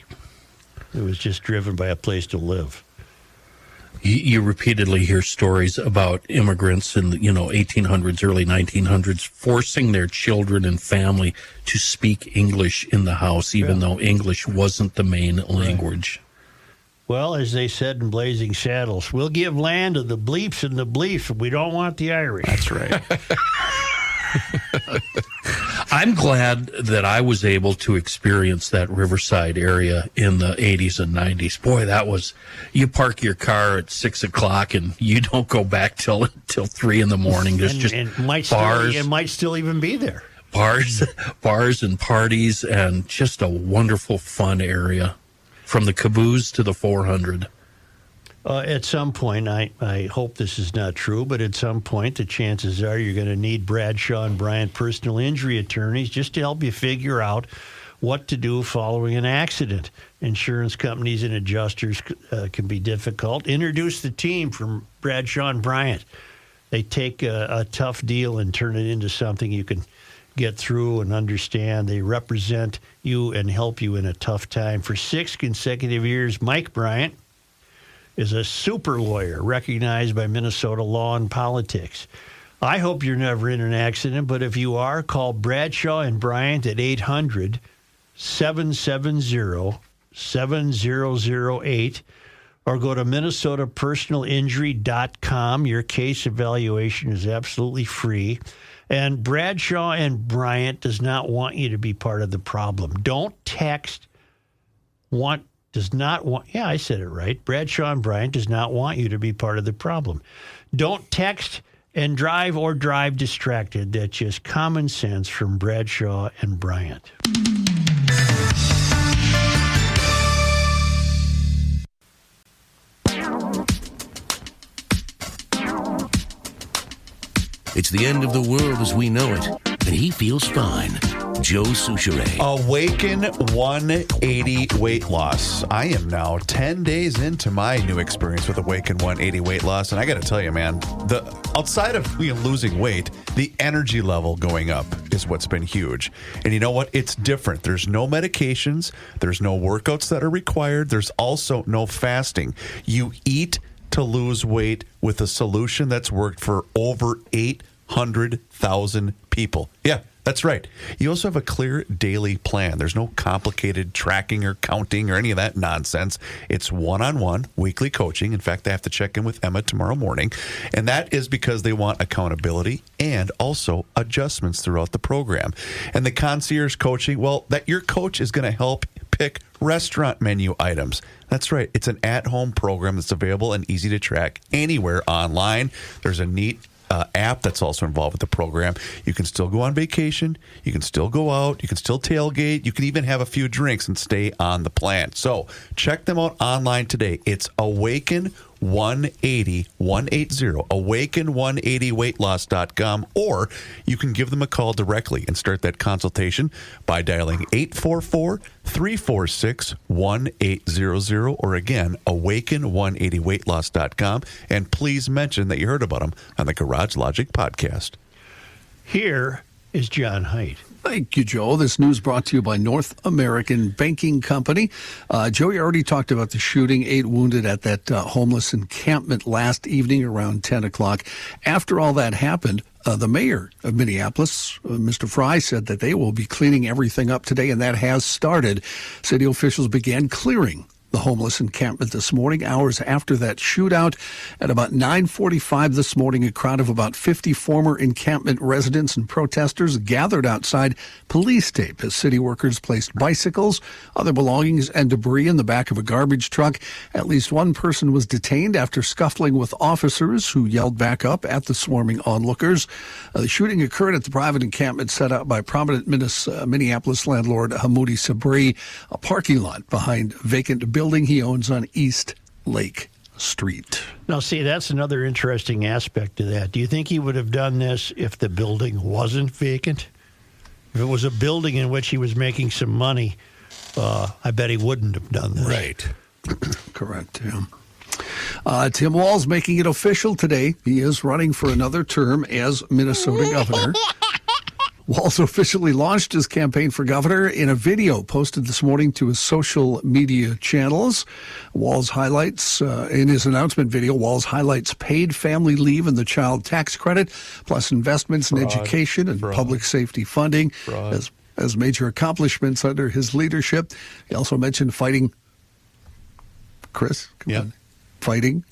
It was just driven by a place to live. You repeatedly hear stories about immigrants in the 1800s, early 1900s, forcing their children and family to speak English in the house, even though English wasn't the main language. Well, as they said in Blazing Saddles, we'll give land to the bleeps and the bleeps, but we don't want the Irish. That's right. I'm glad that I was able to experience that Riverside area in the 80s and 90s. Boy, that was, you park your car at 6 o'clock and you don't go back till 3 in the morning. There's just bars. It might still even be there. Bars and parties, and just a wonderful, fun area from the Caboose to the 400. At some point, I hope this is not true, but at some point, the chances are you're going to need Bradshaw and Bryant personal injury attorneys just to help you figure out what to do following an accident. Insurance companies and adjusters can be difficult. Introduce the team from Bradshaw and Bryant. They take a tough deal and turn it into something you can get through and understand. They represent you and help you in a tough time. For 6 consecutive years, Mike Bryant is a super lawyer recognized by Minnesota law and politics. I hope you're never in an accident, but if you are, call Bradshaw and Bryant at 800-770-7008 or go to minnesotapersonalinjury.com. Your case evaluation is absolutely free. And Bradshaw and Bryant does not want you to be part of the problem. Don't text I said it right. Bradshaw and Bryant does not want you to be part of the problem. Don't text and drive or drive distracted. That's just common sense from Bradshaw and Bryant. It's the end of the world as we know it, and he feels fine. Joe Souchere. Awaken 180 weight loss. I am now 10 days into my new experience with Awaken 180 weight loss, and I got to tell you, man, outside of losing weight, the energy level going up is what's been huge. And you know what? It's different. There's no medications. There's no workouts that are required. There's also no fasting. You eat to lose weight with a solution that's worked for over 800,000 people. Yeah, that's right. You also have a clear daily plan. There's no complicated tracking or counting or any of that nonsense. It's one-on-one weekly coaching. In fact, I have to check in with Emma tomorrow morning. And that is because they want accountability and also adjustments throughout the program. And the concierge coaching, well, that your coach is going to help pick restaurant menu items. That's right. It's an at-home program that's available and easy to track anywhere online. There's a neat app that's also involved with the program. You can still go on vacation. You can still go out. You can still tailgate. You can even have a few drinks and stay on the plan. So check them out online today. It's Awaken 180, awaken180weightloss.com, or you can give them a call directly and start that consultation by dialing 844-346-1800, or again, awaken180weightloss.com, and please mention that you heard about them on the Garage Logic podcast. Here is John Heidt. Thank you, Joe. This news brought to you by North American Banking Company. Joe, you already talked about the shooting, 8 wounded at that homeless encampment last evening around 10 o'clock. After all that happened, the mayor of Minneapolis, Mr. Fry, said that they will be cleaning everything up today, and that has started. City officials began clearing the homeless encampment this morning, hours after that shootout. At about 9:45 this morning, a crowd of about 50 former encampment residents and protesters gathered outside police tape as city workers placed bicycles, other belongings, and debris in the back of a garbage truck. At least one person was detained after scuffling with officers who yelled back up at the swarming onlookers. The shooting occurred at the private encampment set up by prominent Minneapolis landlord Hamoudi Sabri, a parking lot behind vacant building he owns on East Lake Street. Now, see, that's another interesting aspect to that. Do you think he would have done this if the building wasn't vacant? If it was a building in which he was making some money, I bet he wouldn't have done this. Right. Correct, yeah. Tim Walz making it official today. He is running for another term as Minnesota governor. Walz officially launched his campaign for governor in a video posted this morning to his social media channels. Walz highlights, in his announcement video, Walz highlights paid family leave and the child tax credit, plus investments in education and public safety funding as major accomplishments under his leadership. He also mentioned fighting. Chris? Come on. Fighting.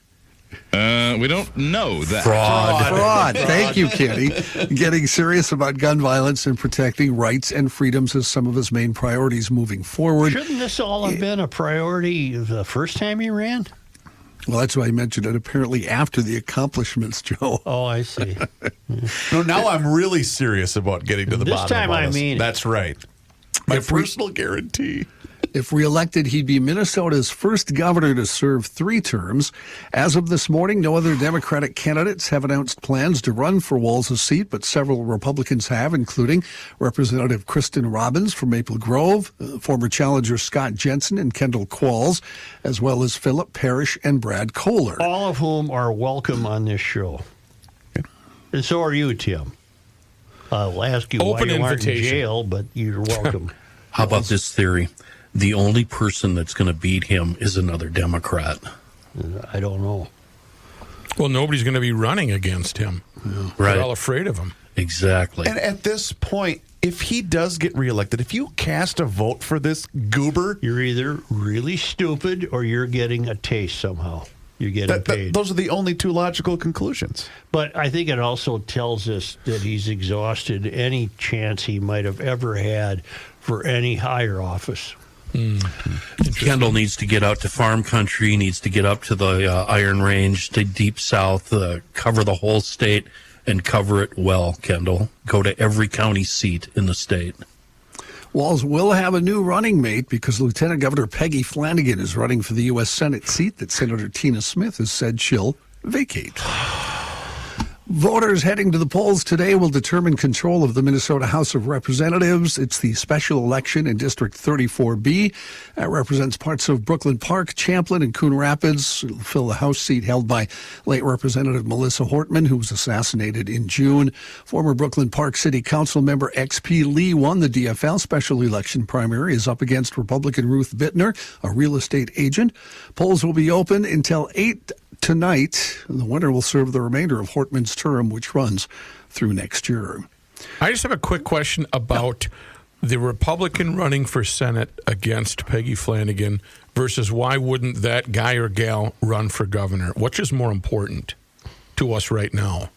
We don't know that. Fraud. Thank you, Kenny. Getting serious about gun violence and protecting rights and freedoms is some of his main priorities moving forward. Shouldn't this all have been a priority the first time he ran? Well, that's why I mentioned it apparently after the accomplishments, Joe. Oh, I see. No, now I'm really serious about getting to the bottom of all this. This time I mean it. That's right. My personal guarantee. If reelected, he'd be Minnesota's first governor to serve 3 terms. As of this morning, no other Democratic candidates have announced plans to run for Walz's seat, but several Republicans have, including Representative Kristen Robbins from Maple Grove, former challenger Scott Jensen and Kendall Qualls, as well as Philip Parrish and Brad Kohler. All of whom are welcome on this show. And so are you, Tim. I'll ask you why you aren't in jail, but you're welcome. How about this theory? The only person that's going to beat him is another Democrat. I don't know. Well, nobody's going to be running against him. Yeah. Right. They're all afraid of him. Exactly. And at this point, if he does get reelected, if you cast a vote for this goober, you're either really stupid or you're getting a taste somehow. You're getting paid. Those are the only 2 logical conclusions. But I think it also tells us that he's exhausted any chance he might have ever had for any higher office. Kendall needs to get out to farm country, needs to get up to the Iron Range, to deep south, cover the whole state, and cover it well, Kendall. Go to every county seat in the state. Walz will have a new running mate because Lieutenant Governor Peggy Flanagan is running for the U.S. Senate seat that Senator Tina Smith has said she'll vacate. Voters heading to the polls today will determine control of the Minnesota House of Representatives. It's the special election in District 34B. That represents parts of Brooklyn Park, Champlin, and Coon Rapids. It'll fill the House seat held by late Representative Melissa Hortman, who was assassinated in June. Former Brooklyn Park City Council member XP Lee won the DFL special election primary, is up against Republican Ruth Bittner, a real estate agent. Polls will be open until 8 tonight. The winner will serve the remainder of Hortman's term, which runs through next year. I just have a quick question about the Republican running for Senate against Peggy Flanagan versus why wouldn't that guy or gal run for governor? Which is more important to us right now?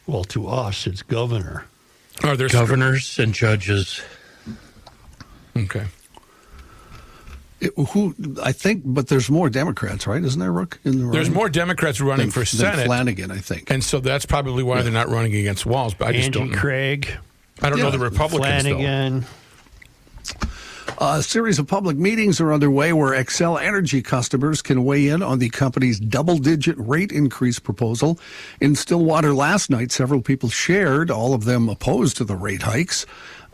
Well, to us, it's governor. Are there governors and judges? Okay. I think, but there's more Democrats, right? Isn't there, Rook? There's more Democrats running for Senate than Flanagan, I think. And so that's probably why they're not running against Walz. But I just don't know. Craig. I don't know the Republicans, Flanagan. A series of public meetings are underway where Xcel Energy customers can weigh in on the company's double-digit rate increase proposal. In Stillwater last night, several people shared, all of them opposed to the rate hikes.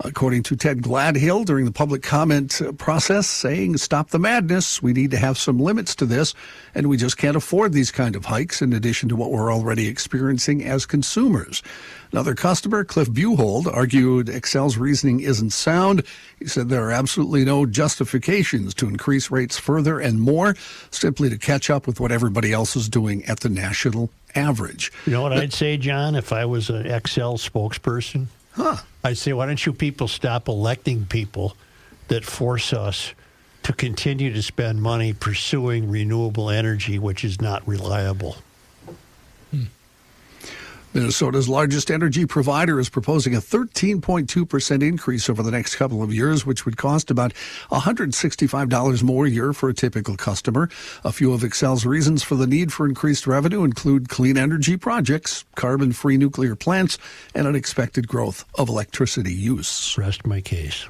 According to Ted Gladhill during the public comment process, saying, "Stop the madness. We need to have some limits to this, and we just can't afford these kind of hikes in addition to what we're already experiencing as consumers." Another customer, Cliff Buhold, argued Xcel's reasoning isn't sound. He said there are absolutely no justifications to increase rates further and more, simply to catch up with what everybody else is doing at the national average. You know what I'd say, John, if I was an Xcel spokesperson? I'd say, why don't you people stop electing people that force us to continue to spend money pursuing renewable energy, which is not reliable? Minnesota's largest energy provider is proposing a 13.2% increase over the next couple of years, which would cost about $165 more a year for a typical customer. A few of Xcel's reasons for the need for increased revenue include clean energy projects, carbon-free nuclear plants, and unexpected growth of electricity use. Rest my case.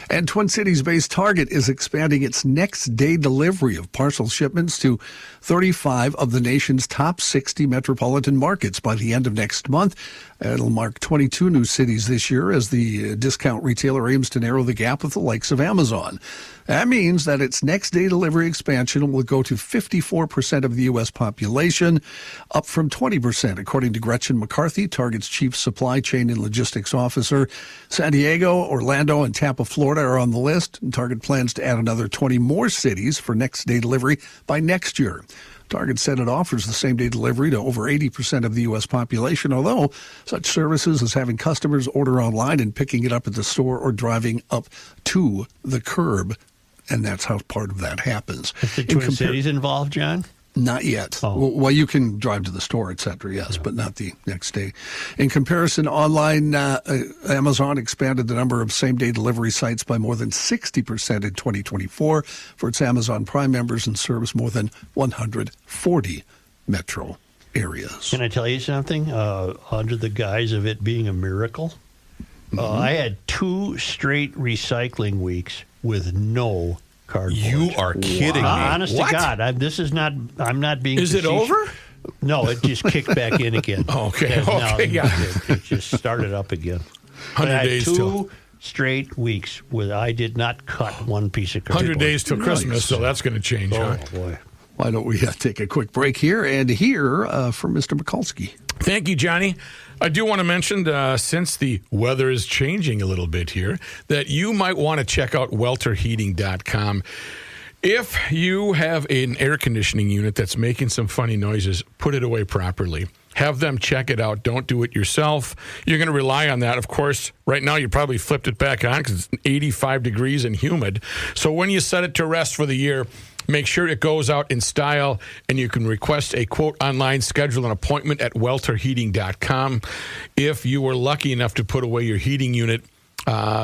And Twin Cities-based Target is expanding its next-day delivery of parcel shipments to 35 of the nation's top 60 metropolitan markets by the end of next month. It'll mark 22 new cities this year as the discount retailer aims to narrow the gap with the likes of Amazon. That means that its next-day delivery expansion will go to 54% of the U.S. population, up from 20%, according to Gretchen McCarthy, Target's chief supply chain and logistics officer. San Diego, Orlando, and Tampa, Florida are on the list, and Target plans to add another 20 more cities for next-day delivery by next year. Target said it offers the same-day delivery to over 80% of the U.S. population, although such services as having customers order online and picking it up at the store or driving up to the curb. And that's how part of that happens. Is the Twin Cities involved, John? Not yet. Oh. Well, you can drive to the store, et cetera, yes, but not the next day. In comparison, online, Amazon expanded the number of same-day delivery sites by more than 60% in 2024 for its Amazon Prime members and serves more than 140 metro areas. Can I tell you something? Under the guise of it being a miracle, I had 2 straight recycling weeks with no cardboard. You are kidding me. Honest to God, I'm not being Is it facetious. over? No, it just kicked back in again. Okay, It just started up again. 100 I had days 2 till straight weeks where I did not cut one piece of cardboard. 100 days till Christmas, so that's going to change. Oh, boy. Why don't we take a quick break here and hear from Mr. Mikulski. Thank you, Johnny. I do want to mention, since the weather is changing a little bit here, that you might want to check out welterheating.com. If you have an air conditioning unit that's making some funny noises, put it away properly. Have them check it out. Don't do it yourself. You're going to rely on that. Of course, right now you probably flipped it back on because it's 85 degrees and humid. So when you set it to rest for the year, make sure it goes out in style, and you can request a quote online, schedule an appointment at welterheating.com. If you were lucky enough to put away your heating unit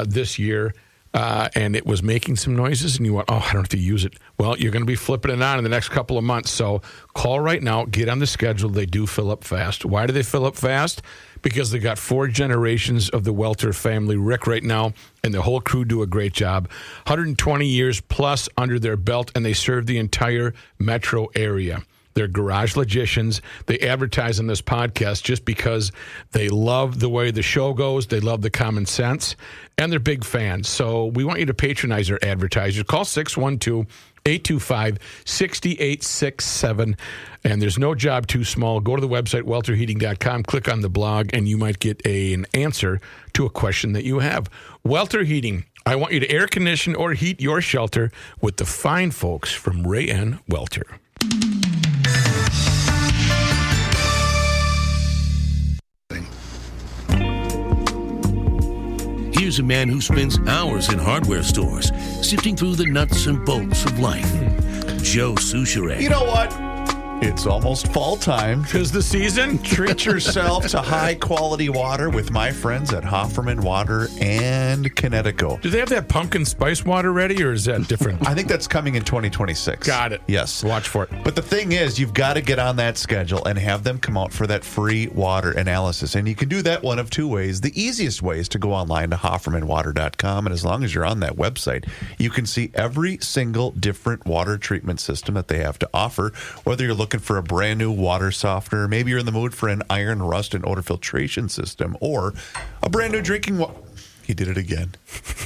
this year and it was making some noises and you went, I don't have to use it. Well, you're going to be flipping it on in the next couple of months. So call right now, get on the schedule. They do fill up fast. Why do they fill up fast? Because they got 4 generations of the Welter family. Rick right now and the whole crew do a great job. 120 years plus under their belt, and they serve the entire metro area. They're garage logicians. They advertise on this podcast just because they love the way the show goes. They love the common sense, and they're big fans. So we want you to patronize our advertisers. Call 612-825-6867. And there's no job too small. Go to the website, welterheating.com, click on the blog, and you might get an answer to a question that you have. Welter Heating. I want you to air condition or heat your shelter with the fine folks from Ray N. Welter. Here's a man who spends hours in hardware stores, sifting through the nuts and bolts of life. Joe Souchere. You know what? It's almost fall time. 'Tis the season. Treat yourself to high-quality water with my friends at Hofferman Water and Connecticut. Do they have that pumpkin spice water ready, or is that different? I think that's coming in 2026. Got it. Yes. Watch for it. But the thing is, you've got to get on that schedule and have them come out for that free water analysis. And you can do that one of 2 ways. The easiest way is to go online to HoffermanWater.com. And as long as you're on that website, you can see every single different water treatment system that they have to offer, whether you're looking for a brand new water softener, maybe you're in the mood for an iron, rust, and odor filtration system, or a brand new drinking water. He did it again.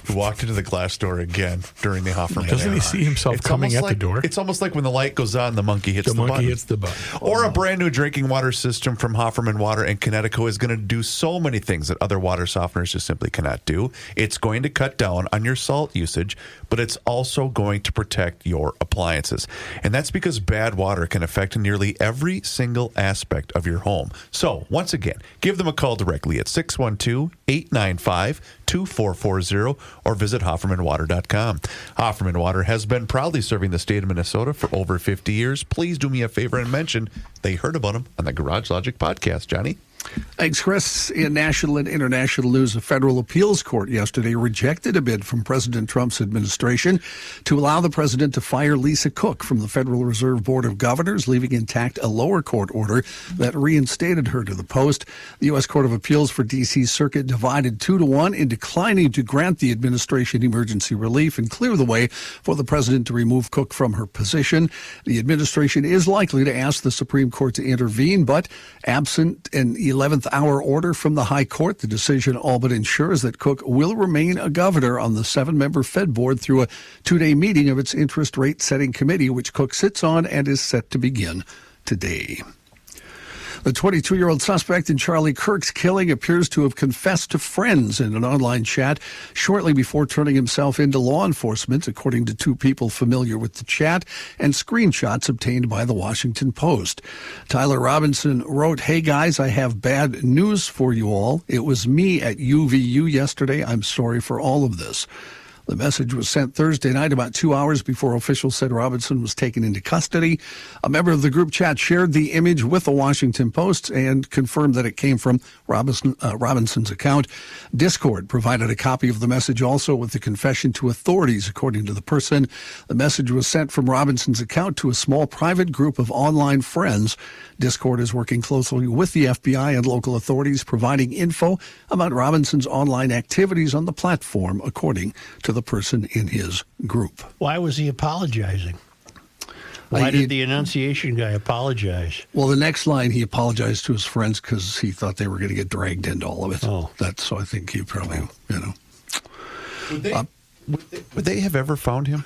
He walked into the glass door again during the Hofferman. Doesn't he see himself coming at the door? It's almost like when the light goes on, the monkey hits the button. The monkey hits the button. Or a brand new drinking water system from Hofferman Water in Connecticut is going to do so many things that other water softeners just simply cannot do. It's going to cut down on your salt usage, but it's also going to protect your appliances. And that's because bad water can affect nearly every single aspect of your home. So, once again, give them a call directly at 612-895-2440 or visit HoffermanWater.com. Hofferman Water has been proudly serving the state of Minnesota for over 50 years. Please do me a favor and mention they heard about them on the Garage Logic podcast. Johnny? Thanks, Chris. In national and international news, a federal appeals court yesterday rejected a bid from President Trump's administration to allow the president to fire Lisa Cook from the Federal Reserve Board of Governors, leaving intact a lower court order that reinstated her to the post. The U.S. Court of Appeals for D.C. Circuit divided 2-1 in declining to grant the administration emergency relief and clear the way for the president to remove Cook from her position. The administration is likely to ask the Supreme Court to intervene, but absent an 11th hour order from the High Court, the decision all but ensures that Cook will remain a governor on the 7-member Fed board through a 2-day meeting of its interest rate setting committee, which Cook sits on and is set to begin today. The 22-year-old suspect in Charlie Kirk's killing appears to have confessed to friends in an online chat shortly before turning himself into law enforcement, according to 2 people familiar with the chat and screenshots obtained by the Washington Post. Tyler Robinson wrote, "Hey guys, I have bad news for you all. It was me at UVU yesterday. I'm sorry for all of this." The message was sent Thursday night, about 2 hours before officials said Robinson was taken into custody. A member of the group chat shared the image with the Washington Post and confirmed that it came from Robinson's account. Discord provided a copy of the message also with the confession to authorities, according to the person. The message was sent from Robinson's account to a small private group of online friends. Discord is working closely with the FBI and local authorities, providing info about Robinson's online activities on the platform, according to the person in his group. Why was he apologizing? Why did the Annunciation guy apologize? Well, the next line, he apologized to his friends because he thought they were going to get dragged into all of it. Oh. So I think he probably, Would they have ever found him?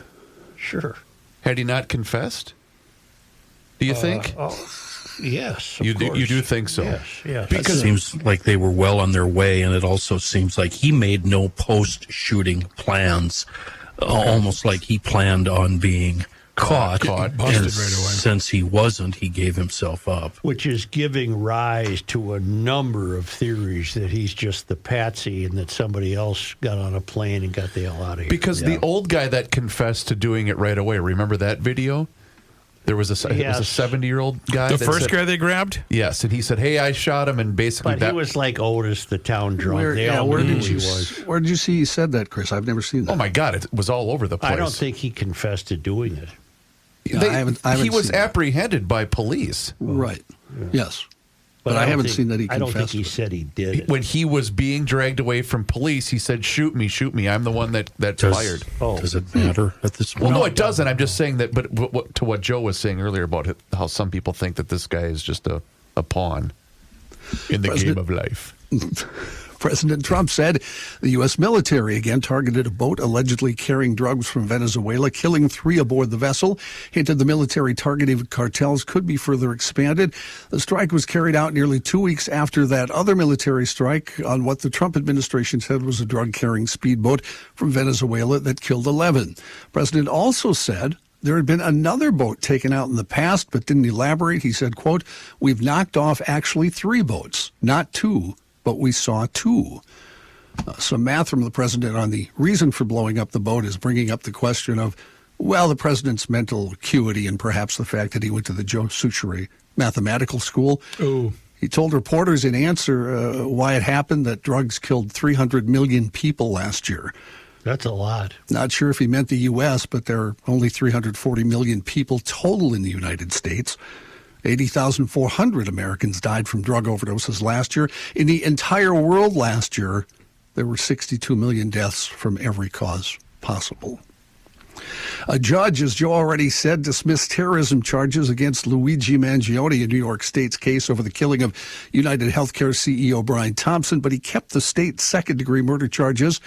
Sure. Had he not confessed? Do you think? Yes, you do think so? Yes. Because it seems like they were well on their way, and it also seems like he made no post-shooting plans, almost like he planned on being caught. Busted and right away. Since he wasn't, he gave himself up. Which is giving rise to a number of theories that he's just the patsy and that somebody else got on a plane and got the hell out of here. Because the old guy that confessed to doing it right away, remember that video? There was a 70-year-old guy. The first guy they grabbed? Yes, and he said, "Hey, I shot him," and basically But he was like Otis, the town drunk. Where They all knew did who you he was. Where did you see he said that, Chris? I've never seen that. Oh my God, it was all over the place. I don't think he confessed to doing it. Yeah, I haven't he was seen that. apprehended by police. Right. Yes. But I haven't seen that he confessed. I don't think he said he did it. When he was being dragged away from police, he said, "Shoot me, shoot me. I'm the one that fired." Does it matter at this point? Well, no, it doesn't. I'm just saying that. But to what Joe was saying earlier about how some people think that this guy is just a pawn in the game of life. President Trump said the U.S. military again targeted a boat allegedly carrying drugs from Venezuela, killing 3 aboard the vessel. Hinted the military targeting cartels could be further expanded. The strike was carried out nearly 2 weeks after that other military strike on what the Trump administration said was a drug-carrying speedboat from Venezuela that killed 11. President also said there had been another boat taken out in the past, but didn't elaborate. He said, quote, "We've knocked off actually 3 boats, not 2. But we saw 2. Some math from the president on the reason for blowing up the boat is bringing up the question of, well, the president's mental acuity and perhaps the fact that he went to the Joe Souchere mathematical school. Ooh. He told reporters in answer why it happened that drugs killed 300 million people last year. That's a lot. Not sure if he meant the U.S., but there are only 340 million people total in the United States. 80,400 Americans died from drug overdoses last year. In the entire world last year, there were 62 million deaths from every cause possible. A judge, as Joe already said, dismissed terrorism charges against Luigi Mangione in New York State's case over the killing of United Healthcare CEO Brian Thompson, but he kept the state's second-degree murder charges.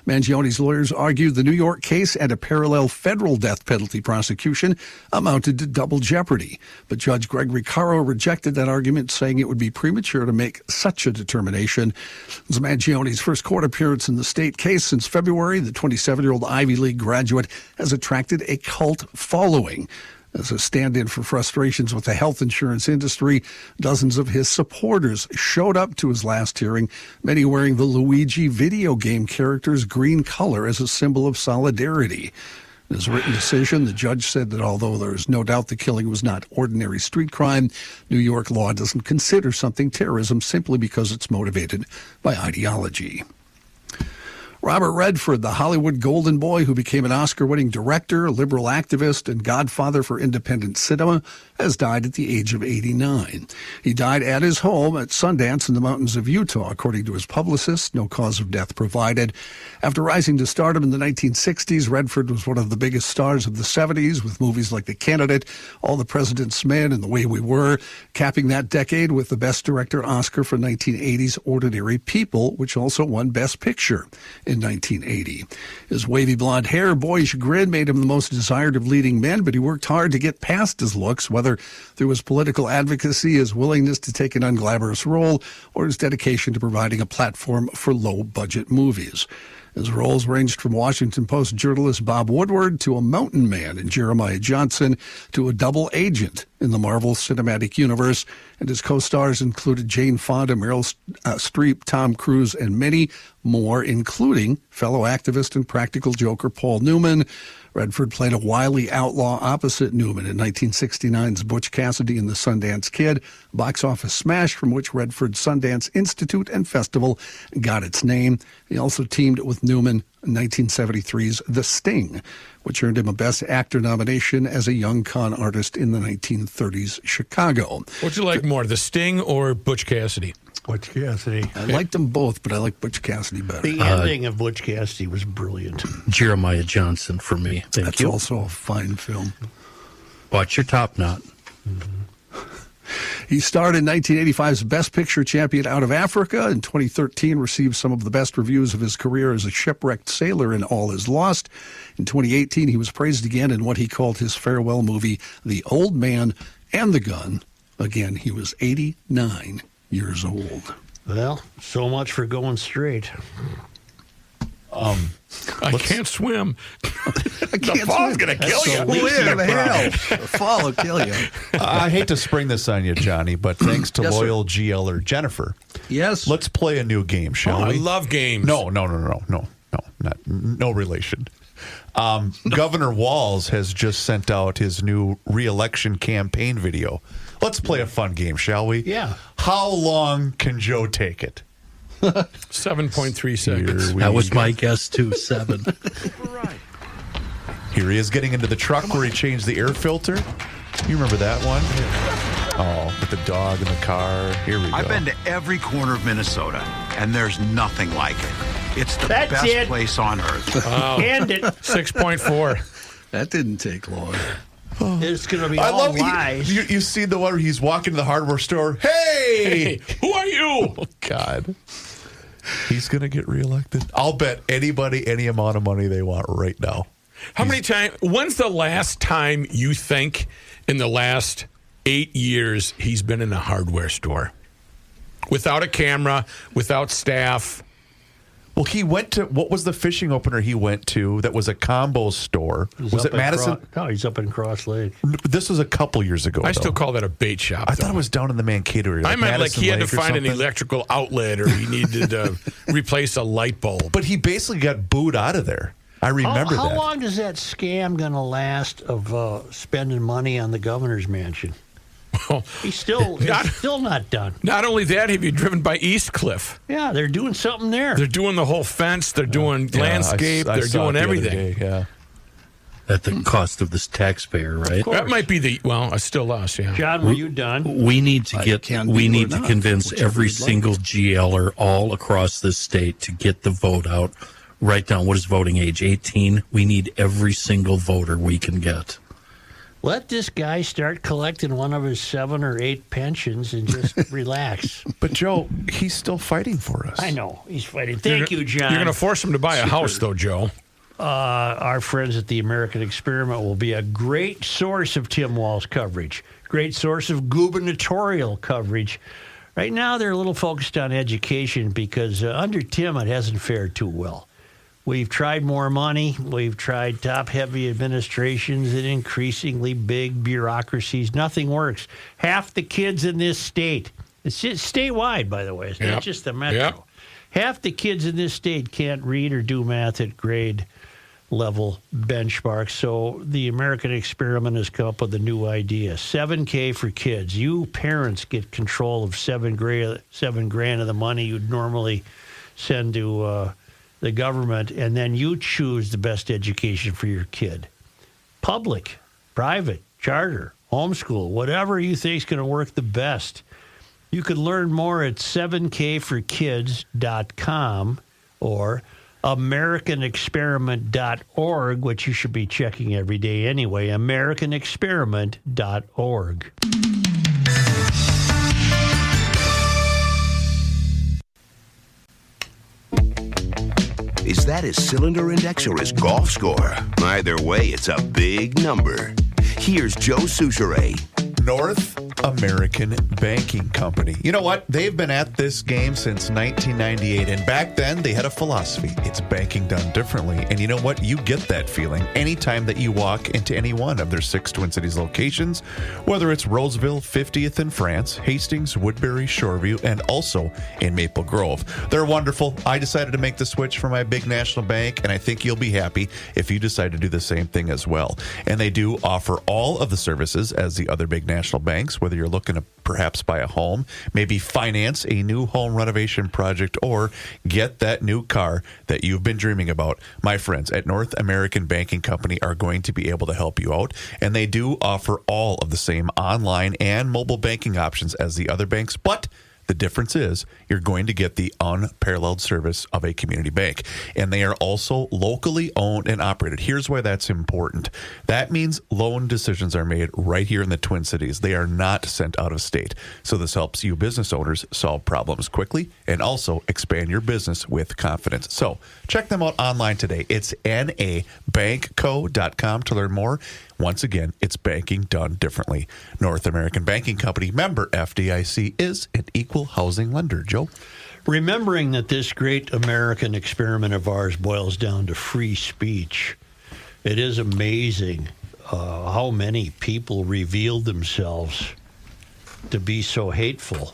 Mangione's lawyers argued the New York case and a parallel federal death penalty prosecution amounted to double jeopardy. But Judge Gregory Caro rejected that argument, saying it would be premature to make such a determination. It was Mangione's first court appearance in the state case since February. The 27-year-old Ivy League graduate has attracted a cult following. As a stand-in for frustrations with the health insurance industry, dozens of his supporters showed up to his last hearing, many wearing the Luigi video game character's green color as a symbol of solidarity. In his written decision, the judge said that although there is no doubt the killing was not ordinary street crime, New York law doesn't consider something terrorism simply because it's motivated by ideology. Robert Redford, the Hollywood golden boy who became an Oscar-winning director, liberal activist, and godfather for independent cinema, has died at the age of 89. He died at his home at Sundance in the mountains of Utah, according to his publicist. No cause of death provided. After rising to stardom in the 1960s, Redford was one of the biggest stars of the 70s, with movies like The Candidate, All the President's Men, and The Way We Were, capping that decade with the Best Director Oscar for 1980's Ordinary People, which also won Best Picture in 1980. His wavy blonde hair, boyish grin made him the most desired of leading men, but he worked hard to get past his looks, whether through his political advocacy, his willingness to take an unglamorous role, or his dedication to providing a platform for low-budget movies. His roles ranged from Washington Post journalist Bob Woodward to a mountain man in Jeremiah Johnson to a double agent in the Marvel Cinematic Universe, and his co-stars included Jane Fonda, Meryl Streep, Tom Cruise, and many more, including fellow activist and practical joker Paul Newman. Redford played a wily outlaw opposite Newman in 1969's Butch Cassidy and the Sundance Kid, a box office smash from which Redford's Sundance Institute and Festival got its name. He also teamed with Newman in 1973's The Sting, which earned him a Best Actor nomination as a young con artist in the 1930s Chicago. What'd you like more, The Sting or Butch Cassidy? Butch Cassidy. I liked them both, but I like Butch Cassidy better. The ending of Butch Cassidy was brilliant. Jeremiah Johnson for me. That's also a fine film. Watch your top knot. He starred in 1985's Best Picture champion Out of Africa. In 2013, received some of the best reviews of his career as a shipwrecked sailor in All Is Lost. In 2018, he was praised again in what he called his farewell movie, The Old Man and the Gun. Again, he was 89 years old. Well, so much for going straight. I can't swim. The fall's going to kill you. Where the hell? The fall will kill you. I hate to spring this on you, Johnny, but thanks to Yes, loyal GLer Jennifer. Yes. Let's play a new game, shall I we? love games. No, relation. Governor Walz has just sent out his new re-election campaign video. Let's play a fun game, shall we? Yeah. How long can Joe take it? 7.3 seconds. That was my guess, too, 7. Here he is getting into the truck where he changed the air filter. You remember that one? Oh, with the dog in the car. Here we go. I've been to every corner of Minnesota, and there's nothing like it. It's the That's best it. place on earth. Wow. End it. 6.4. That didn't take long. It's going to be I all love lies. you see the one where he's walking to the hardware store. Hey! Who are you? Oh, God. He's going to get reelected. I'll bet anybody any amount of money they want right now. How many times? When's the last time you think in the last 8 years he's been in a hardware store? Without a camera, without staff. Well, he went to, what was the fishing opener he went to that was a combo store? Was it Madison? No, he's up in Cross Lake. This was a couple years ago. I still call that a bait shop. I thought it was down in the Mankato area. I meant like he had to Lake or find an something. electrical outlet or he needed to replace a light bulb. But he basically got booed out of there. I remember How that. long is that scam going to last of spending money on the governor's mansion? Well, He's still not done. Not only that, have you driven by East Cliff? Yeah, they're doing something there. They're doing the whole fence. They're doing Yeah, landscape. I They're saw it doing the other everything. day, yeah. At the cost of this taxpayer, right? That might be it's still us, yeah. John, were you done? We need to convince whichever every you'd like. single GLer all across this state to get the vote out write down what is voting age, 18. We need every single voter we can get. Let this guy start collecting one of his 7 or 8 pensions and just relax. But, Joe, he's still fighting for us. I know. He's fighting. Thank you, John. You're going to force him to buy a house, though, Joe. Our friends at the American Experiment will be a great source of Tim Walz coverage, great source of gubernatorial coverage. Right now, they're a little focused on education because under Tim, it hasn't fared too well. We've tried more money. We've tried top-heavy administrations and increasingly big bureaucracies. Nothing works. Half the kids in this state, it's just statewide, by the way. It's not just the metro. Yep. Half the kids in this state can't read or do math at grade level benchmarks. So the American Experiment has come up with a new idea. $7K for kids. You parents get control of $7,000 of the money you'd normally send to the government, and then you choose the best education for your kid. Public, private, charter, homeschool, whatever you think is going to work the best. You could learn more at 7kforkids.com or AmericanExperiment.org, which you should be checking every day anyway, AmericanExperiment.org. Is that his cylinder index or his golf score? Either way, it's a big number. Here's Joe Souchere. North American Banking Company. You know what? They've been at this game since 1998, and back then they had a philosophy. It's banking done differently. And you know what? You get that feeling anytime that you walk into any one of their 6 Twin Cities locations, whether it's Roseville, 50th in France, Hastings, Woodbury, Shoreview, and also in Maple Grove. They're wonderful. I decided to make the switch for my big national bank, and I think you'll be happy if you decide to do the same thing as well. And they do offer all of the services as the other big national banks, whether you're looking to perhaps buy a home, maybe finance a new home renovation project, or get that new car that you've been dreaming about. My friends at North American Banking Company are going to be able to help you out, and they do offer all of the same online and mobile banking options as the other banks, but the difference is you're going to get the unparalleled service of a community bank. And they are also locally owned and operated. Here's why that's important. That means loan decisions are made right here in the Twin Cities. They are not sent out of state. So this helps you business owners solve problems quickly and also expand your business with confidence. So check them out online today. It's nabankco.com to learn more. Once again, it's banking done differently. North American Banking Company, member FDIC, is an equal housing lender. Joe? Remembering that this great American experiment of ours boils down to free speech, it is amazing how many people revealed themselves to be so hateful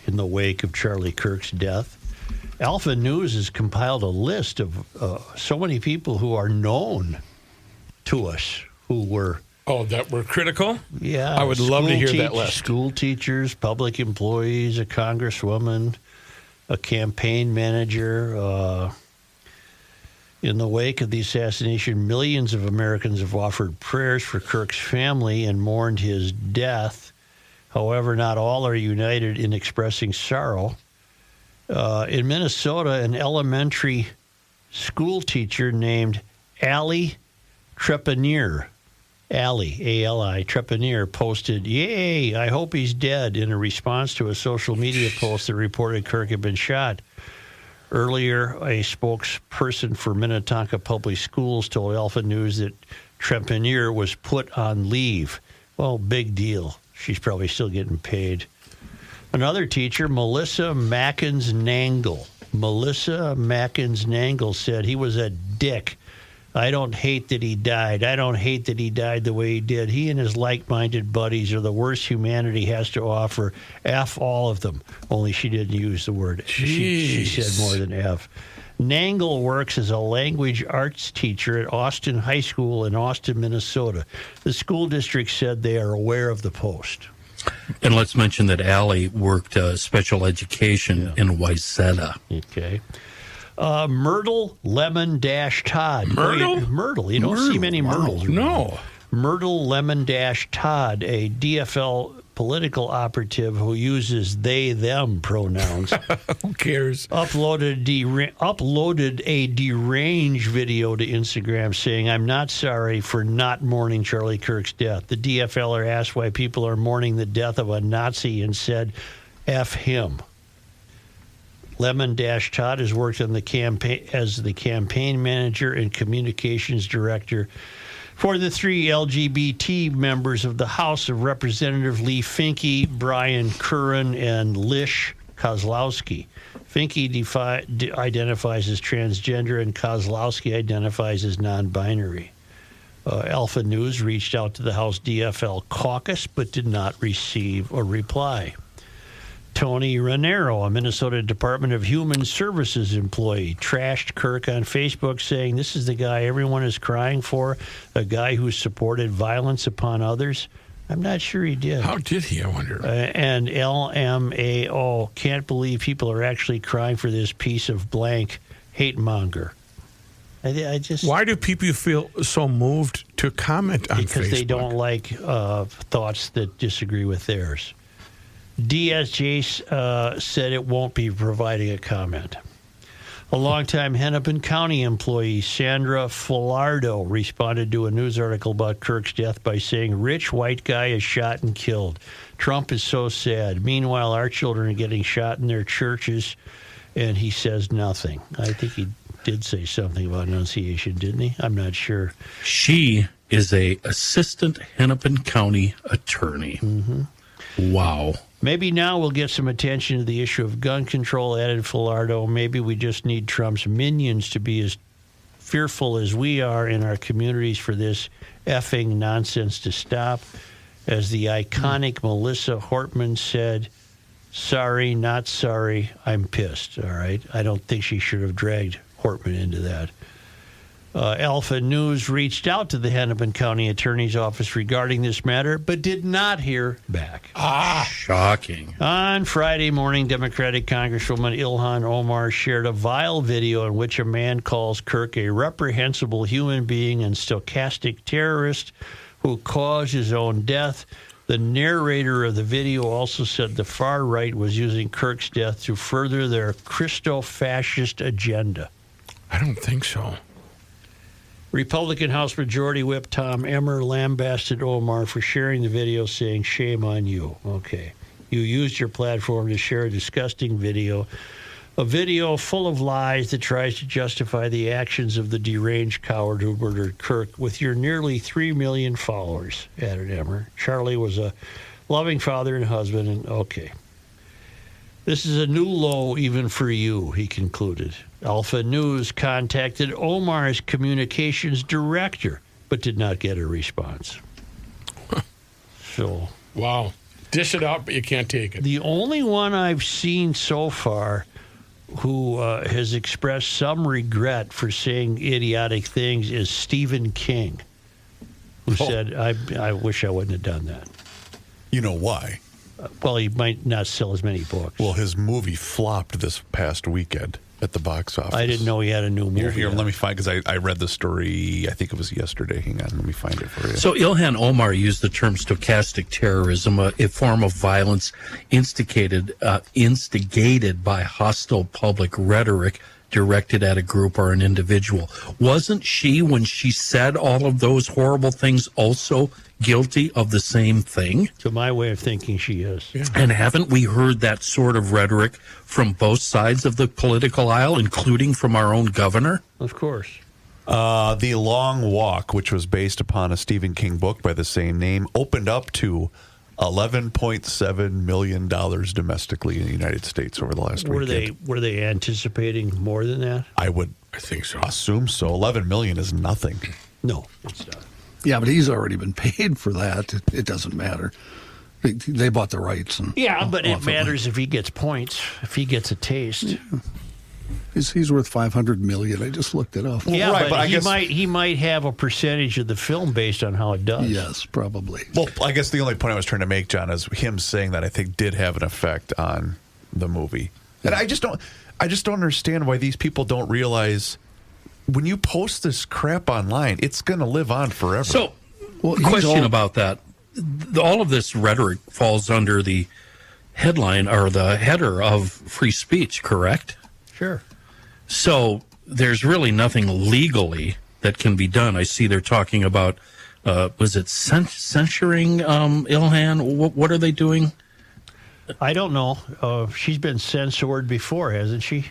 in the wake of Charlie Kirk's death. Alpha News has compiled a list of so many people who are known to us who were... Oh, that were critical? Yeah. I would love to hear that list. School teachers, public employees, a congresswoman, a campaign manager. In the wake of the assassination, millions of Americans have offered prayers for Kirk's family and mourned his death. However, not all are united in expressing sorrow. In Minnesota, an elementary school teacher named Allie Trepanier, A-L-I, Trepanier, posted, "Yay, I hope he's dead," in a response to a social media post that reported Kirk had been shot. Earlier, a spokesperson for Minnetonka Public Schools told Alpha News that Trepanier was put on leave. Well, big deal. She's probably still getting paid. Another teacher, Melissa Mackins-Nangle. Melissa Mackins-Nangle said he was a dick. "I don't hate that he died. I don't hate that he died the way he did. He and his like-minded buddies are the worst humanity has to offer. F all of them." Only she didn't use the word. She said more than F. Nangle works as a language arts teacher at Austin High School in Austin, Minnesota. The school district said they are aware of the post. And let's mention that Allie worked special education in Wayzata. Okay. Myrtle Lemon Dash Todd. Myrtle? Myrtle. You don't see many Myrtles. No. Myrtle Lemon Dash Todd, a DFL political operative who uses they, them pronouns. Who cares? Uploaded a deranged video to Instagram saying, "I'm not sorry for not mourning Charlie Kirk's death." The DFLer asked why people are mourning the death of a Nazi and said, "F him." Lemon Todd has worked on the campaign as the campaign manager and communications director for the 3 LGBT members of the House of Representatives Lee Finke, Brian Curran, and Lish Kozlowski. Finke identifies as transgender, and Kozlowski identifies as non-binary. Alpha News reached out to the House DFL caucus but did not receive a reply. Tony Ranero, a Minnesota Department of Human Services employee, trashed Kirk on Facebook, saying, "This is the guy everyone is crying for, a guy who supported violence upon others." I'm not sure he did. How did he, I wonder? And LMAO, "Can't believe people are actually crying for this piece of blank hate monger." I just. Why do people feel so moved to comment on Facebook? Because they don't like thoughts that disagree with theirs. DSJ said it won't be providing a comment. A longtime Hennepin County employee, Sandra Filardo, responded to a news article about Kirk's death by saying, "Rich white guy is shot and killed. Trump is so sad. Meanwhile, our children are getting shot in their churches, and he says nothing." I think he did say something about Annunciation, didn't he? I'm not sure. She is a assistant Hennepin County attorney. Mm-hmm. Wow. Maybe now we'll get some attention to the issue of gun control, added Filardo. Maybe we just need Trump's minions to be as fearful as we are in our communities for this effing nonsense to stop. As the iconic Melissa Hortman said, "Sorry, not sorry, I'm pissed." All right. I don't think she should have dragged Hortman into that. Alpha News reached out to the Hennepin County Attorney's Office regarding this matter, but did not hear back. Shocking. On Friday morning, Democratic Congresswoman Ilhan Omar shared a vile video in which a man calls Kirk a reprehensible human being and stochastic terrorist who caused his own death. The narrator of the video also said the far right was using Kirk's death to further their Christo-fascist agenda. I don't think so. Republican House Majority Whip Tom Emmer lambasted Omar for sharing the video, saying, "Shame on you." Okay. You used your platform to share a disgusting video, a video full of lies that tries to justify the actions of the deranged coward who murdered Kirk with your nearly 3 million followers, added Emmer. Charlie was a loving father and husband, and okay. This is a new low even for you, he concluded. Alpha News contacted Omar's communications director, but did not get a response. So, wow. Dish it out, but you can't take it. The only one I've seen so far who has expressed some regret for saying idiotic things is Stephen King, who said, I wish I wouldn't have done that. You know why? Well, he might not sell as many books. Well, his movie flopped this past weekend at the box office. I didn't know he had a new movie. Here, let me find, because I read the story, I think it was yesterday. Hang on, let me find it for you. So Ilhan Omar used the term stochastic terrorism, a form of violence instigated by hostile public rhetoric directed at a group or an individual. Wasn't she, when she said all of those horrible things, also guilty of the same thing? To my way of thinking, she is. Yeah. And haven't we heard that sort of rhetoric from both sides of the political aisle, including from our own governor? Of course. The Long Walk, which was based upon a Stephen King book by the same name, opened up to $11.7 million domestically in the United States over the last weekend. Were they anticipating more than that? I think so. Assume so. $11 million is nothing. No, it's not. Yeah, but he's already been paid for that. It doesn't matter. They bought the rights. And but it matters if he gets points, if he gets a taste. Yeah. He's worth $500 million. I just looked it up. Yeah, right, but I guess he might have a percentage of the film based on how it does. Yes, probably. Well, I guess the only point I was trying to make, John, is him saying that I think did have an effect on the movie. And I just don't understand why these people don't realize when you post this crap online, it's going to live on forever. So, question about that. all of this rhetoric falls under the headline or the header of free speech, correct? Sure. So there's really nothing legally that can be done. I see they're talking about, was it censuring Ilhan? What are they doing? I don't know. She's been censored before, hasn't she?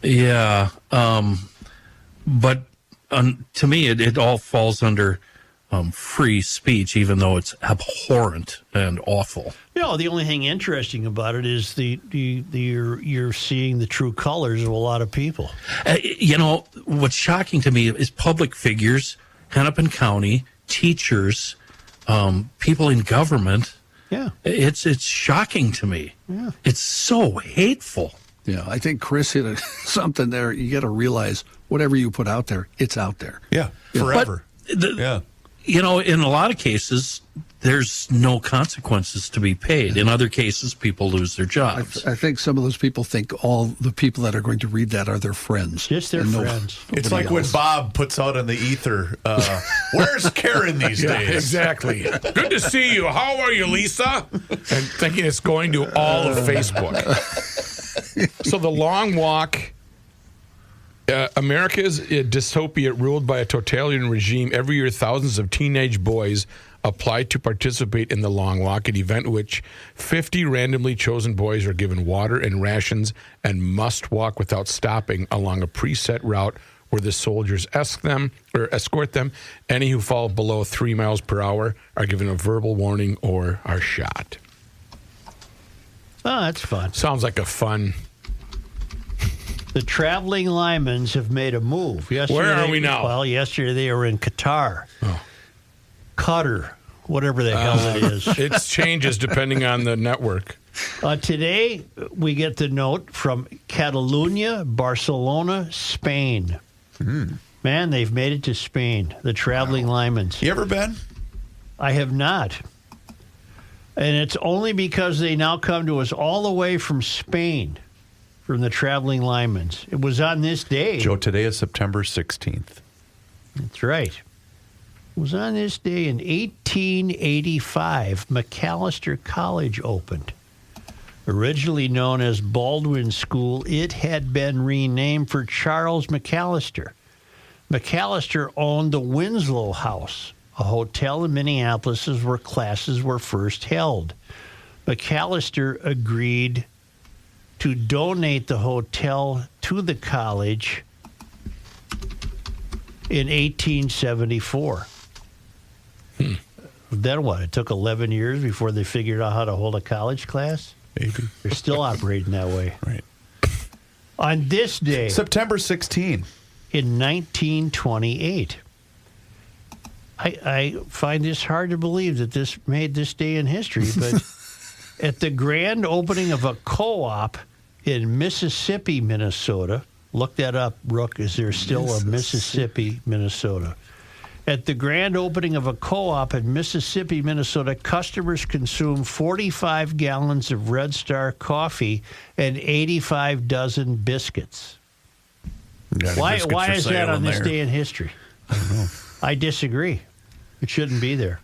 Yeah. But to me, it all falls under free speech, even though it's abhorrent and awful. The only thing interesting about it is you're seeing the true colors of a lot of people. What's shocking to me is public figures, Hennepin County, teachers, people in government. Yeah. It's shocking to me. Yeah. It's so hateful. Yeah, I think Chris hit something there. You got to realize whatever you put out there, it's out there. Yeah, forever. Yeah. In a lot of cases, there's no consequences to be paid. In other cases, people lose their jobs. I think some of those people think all the people that are going to read that are their friends. Just their friends. It's like when Bob puts out on the ether, where's Karen these days? Exactly. Good to see you. How are you, Lisa? And thinking it's going to all of Facebook. So the long walk... America's a dystopia ruled by a totalitarian regime. Every year, thousands of teenage boys apply to participate in the Long Walk, an event which 50 randomly chosen boys are given water and rations and must walk without stopping along a preset route where the soldiers escort them. Any who fall below 3 miles per hour are given a verbal warning or are shot. Oh, that's fun. Sounds like a fun... The traveling Lymans have made a move. Where are we now? Well, yesterday they were in Qatar. Qatar, whatever the hell it is. It changes depending on the network. Today, we get the note from Catalonia, Barcelona, Spain. Man, they've made it to Spain, the traveling Lymans. You ever been? I have not. And it's only because they now come to us all the way from Spain. From the traveling Lymans. It was on this day. Joe, today is September 16th. That's right. It was on this day in 1885, McAllister College opened. Originally known as Baldwin School, it had been renamed for Charles McAllister. McAllister owned the Winslow House, a hotel in Minneapolis where classes were first held. McAllister agreed to donate the hotel to the college in 1874. Then what? It took 11 years before they figured out how to hold a college class? Maybe. They're still operating that way. Right. On this day... September 16. In 1928. I find this hard to believe that this made this day in history, but... At the grand opening of a co-op in Mississippi, Minnesota, look that up, Rook, is there still a Mississippi, Minnesota? At the grand opening of a co-op in Mississippi, Minnesota, customers consume 45 gallons of Red Star coffee and 85 dozen biscuits. Why is that on this day in history? I don't know. I disagree. It shouldn't be there.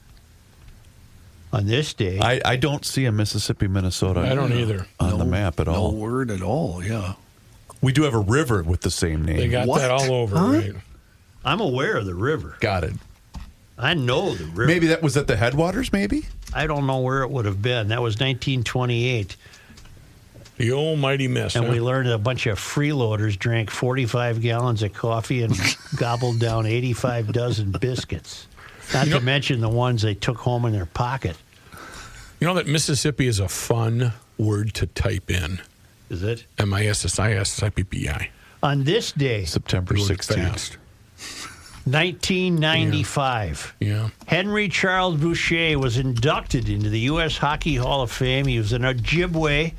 On this day. I don't see a Mississippi, Minnesota. I don't either. On the map at all. No word at all, yeah. We do have a river with the same name. They got that all over, right? I'm aware of the river. Got it. I know the river. Maybe that was at the headwaters, maybe? I don't know where it would have been. That was 1928. The almighty miss. And we learned a bunch of freeloaders drank 45 gallons of coffee and gobbled down 85 dozen biscuits. Not to mention the ones they took home in their pocket. You know that Mississippi is a fun word to type in. Is it? MISSISSIPPI. On this day, September 16th. 1995. Yeah. Henry Charles Boucher was inducted into the U.S. Hockey Hall of Fame. He was an Ojibwe,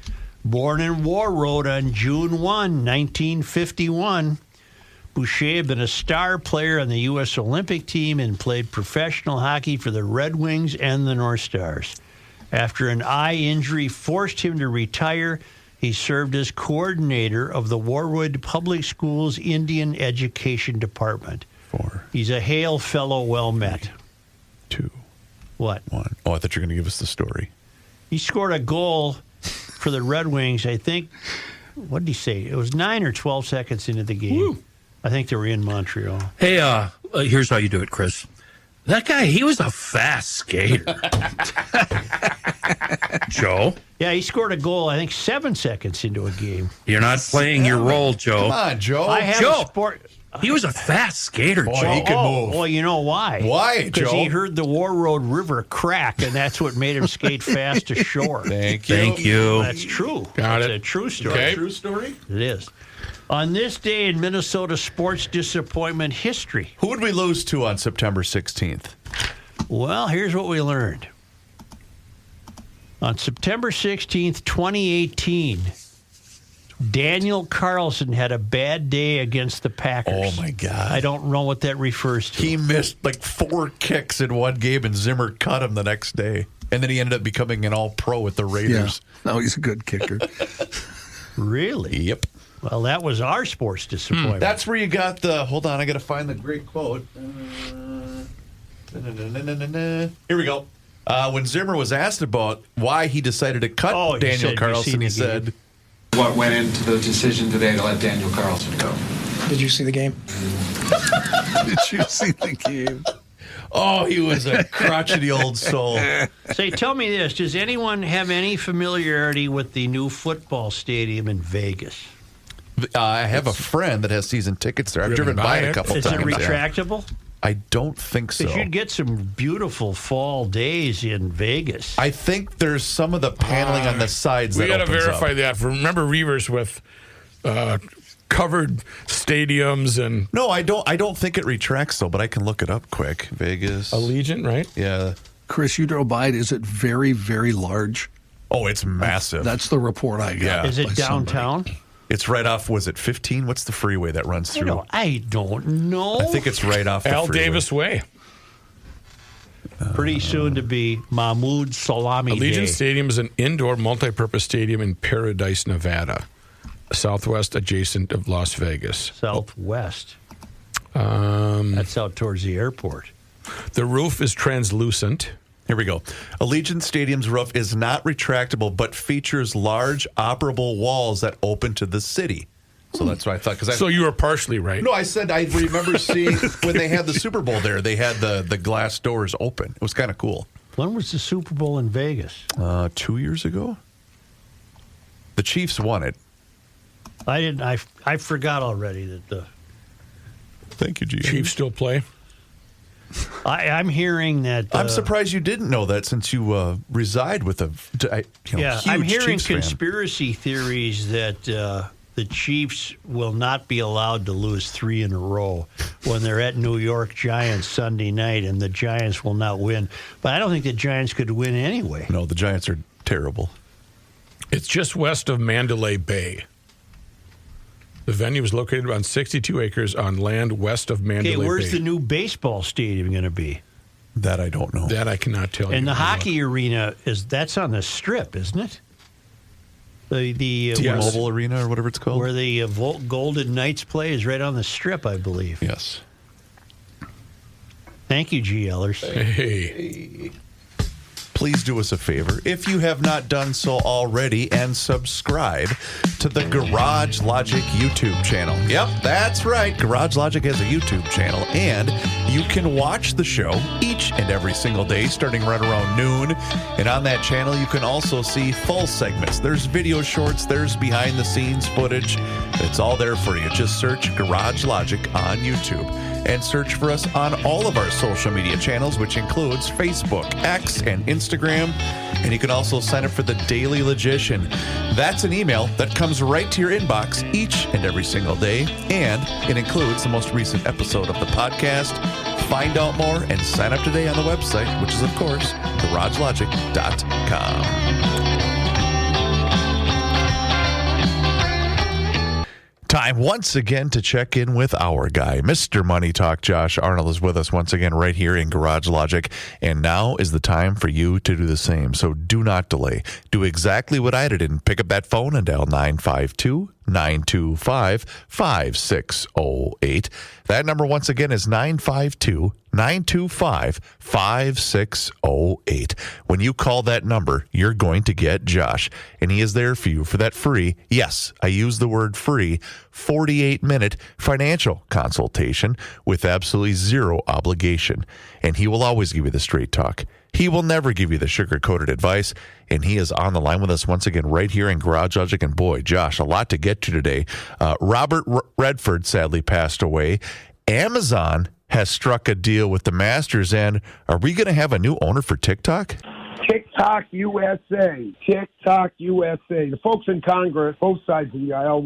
born in Warroad on June 1, 1951. Boucher had been a star player on the U.S. Olympic team and played professional hockey for the Red Wings and the North Stars. After an eye injury forced him to retire, he served as coordinator of the Warwood Public Schools Indian Education Department. 4. He's a hail fellow, well met. 2. What? One. Oh, I thought you were going to give us the story. He scored a goal for the Red Wings, I think. What did he say? It was 9 or 12 seconds into the game. Woo. I think they were in Montreal. Hey, here's how you do it, Chris. That guy, he was a fast skater. Joe? Yeah, he scored a goal, I think, 7 seconds into a game. You're not playing your role, Joe. Come on, Joe. I have Joe. a sport. He was a fast skater, Boy, Joe. he could move. Well, you know why? Why, Joe? Because he heard the War Road River crack, and that's what made him skate fast to shore. Thank you. Thank you. That's true. Got That's it. a true story. Okay. True story? It is. On this day in Minnesota sports disappointment history. Who would we lose to on September 16th? Well, here's what we learned. On September 16th, 2018, Daniel Carlson had a bad day against the Packers. Oh, my God. I don't know what that refers to. He missed like 4 kicks in one game, and Zimmer cut him the next day. And then he ended up becoming an all-pro with the Raiders. Yeah. No, he's a good kicker. Really? Yep. Well, that was our sports disappointment. That's where you got the... Hold on, I got to find the great quote. Here we go. When Zimmer was asked about why he decided to cut Daniel Carlson, he said... What went into the decision today to let Daniel Carlson go? Did you see the game? Did you see the game? Oh, he was a crotchety old soul. Say, tell me this. Does anyone have any familiarity with the new football stadium in Vegas? I have a friend that has season tickets there. I've driven by it a couple times. Is it retractable? I don't think so. Because you'd get some beautiful fall days in Vegas. I think there's some of the paneling on the sides we that got to verify that. Remember Reavers with covered stadiums and... No, I don't think it retracts, though, but I can look it up quick. Vegas. Allegiant, right? Yeah. Chris, you drove by it. Is it very, very large? Oh, it's massive. That's the report I got. Yeah. Is it downtown? It's right off, was it 15? What's the freeway that runs through? I don't know. I think it's right off the Al freeway. Davis Way. Pretty soon to be Mahmoud Salami Allegiant Day. Stadium is an indoor multi-purpose stadium in Paradise, Nevada, southwest adjacent of Las Vegas. Southwest. That's out towards the airport. The roof is translucent. Here we go. Allegiant Stadium's roof is not retractable, but features large operable walls that open to the city. So that's what I thought. So you were partially right. No, I said I remember seeing when they had the Super Bowl there, they had the glass doors open. It was kind of cool. When was the Super Bowl in Vegas? 2 years ago. The Chiefs won it. I didn't. I forgot already that the Thank you, G. Chiefs still play. I'm hearing that. I'm surprised you didn't know that since you reside with a huge I'm hearing Chiefs fan. conspiracy theories that the Chiefs will not be allowed to lose 3 in a row when they're at New York Giants Sunday night, and the Giants will not win. But I don't think the Giants could win anyway. No, the Giants are terrible. It's just west of Mandalay Bay. The venue is located on 62 acres on land west of Mandalay Bay. Okay, where's the new baseball stadium going to be? That I don't know. That I cannot tell you. And the hockey arena, that's on the Strip, isn't it? The T-Mobile Arena or whatever it's called? Where the Golden Knights play is right on the Strip, I believe. Yes. Thank you, G. Ellers. Hey. Please do us a favor, if you have not done so already, and subscribe to the Garage Logic YouTube channel. Yep, that's right. Garage Logic has a YouTube channel, and you can watch the show each and every single day, starting right around noon. And on that channel, you can also see full segments. There's video shorts, there's behind-the-scenes footage. It's all there for you. Just search Garage Logic on YouTube. And search for us on all of our social media channels, which includes Facebook, X, and Instagram. And you can also sign up for the Daily Logician. That's an email that comes right to your inbox each and every single day. And it includes the most recent episode of the podcast. Find out more and sign up today on the website, which is, of course, garagelogic.com. Time once again to check in with our guy, Mr. Money Talk. Josh Arnold is with us once again right here in Garage Logic. And now is the time for you to do the same. So do not delay. Do exactly what I did and pick up that phone and dial 952-925-5608. That number once again is 952 925-5608. When you call that number, you're going to get Josh, and he is there for you for that free, yes, I use the word free, 48-minute financial consultation with absolutely zero obligation. And he will always give you the straight talk. He will never give you the sugar-coated advice, and he is on the line with us once again right here in Garage Logic. And boy, Josh, a lot to get to today. Robert Redford sadly passed away. Amazon has struck a deal with the Masters, and are we going to have a new owner for TikTok? TikTok USA. TikTok USA. The folks in Congress, both sides of the aisle,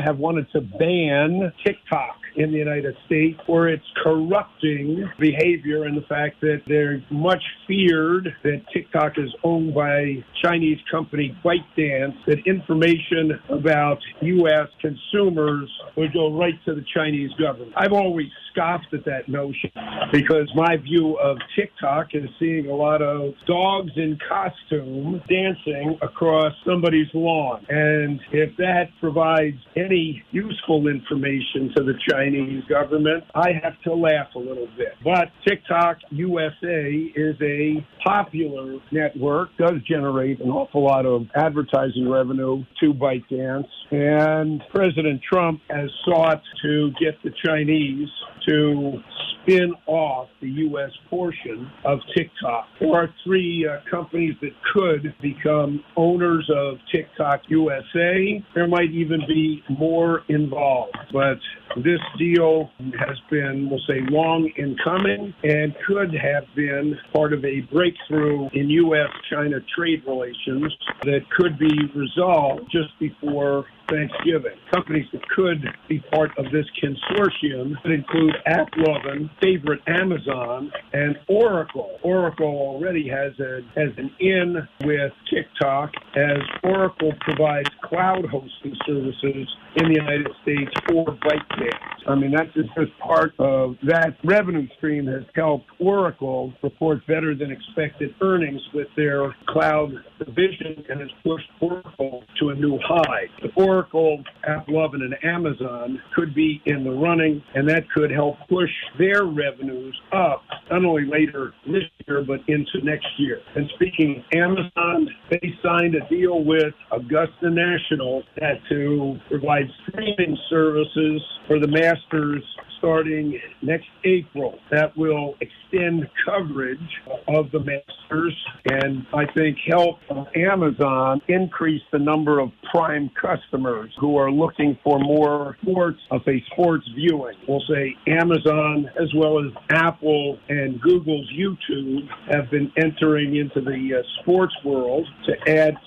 have wanted to ban TikTok in the United States for its corrupting behavior and the fact that they're much feared that TikTok is owned by Chinese company ByteDance, that information about U.S. consumers would go right to the Chinese government. I've always scoffed at that notion because my view of TikTok is seeing a lot of dogs in costume dancing across somebody's lawn. And if that provides any useful information to the Chinese government, I have to laugh a little bit. But TikTok USA is a popular network, does generate an awful lot of advertising revenue to ByteDance. And President Trump has sought to get the Chinese to spin off the U.S. portion of TikTok. There are three companies that could become owners of TikTok USA. There might even be more involved, but this deal has been, we'll say, long in coming and could have been part of a breakthrough in U.S.-China trade relations that could be resolved just before Thanksgiving. Companies that could be part of this consortium would include AppLovin, favorite Amazon, and Oracle. Oracle already has an in with TikTok, as Oracle provides cloud hosting services in the United States for ByteDance. I mean, that's just part of that revenue stream has helped Oracle report better than expected earnings with their cloud division and has pushed Oracle to a new high. The Oracle, AppLovin, and Amazon could be in the running, and that could help push their revenues up, not only later this year, but into next year. And speaking of Amazon, they signed a deal with Augusta National to provide streaming services for the Masters starting next April. That will extend coverage of the Masters and I think help Amazon increase the number of Prime customers who are looking for more sports viewing. We'll say Amazon as well as Apple and Google's YouTube have been entering into the sports world to add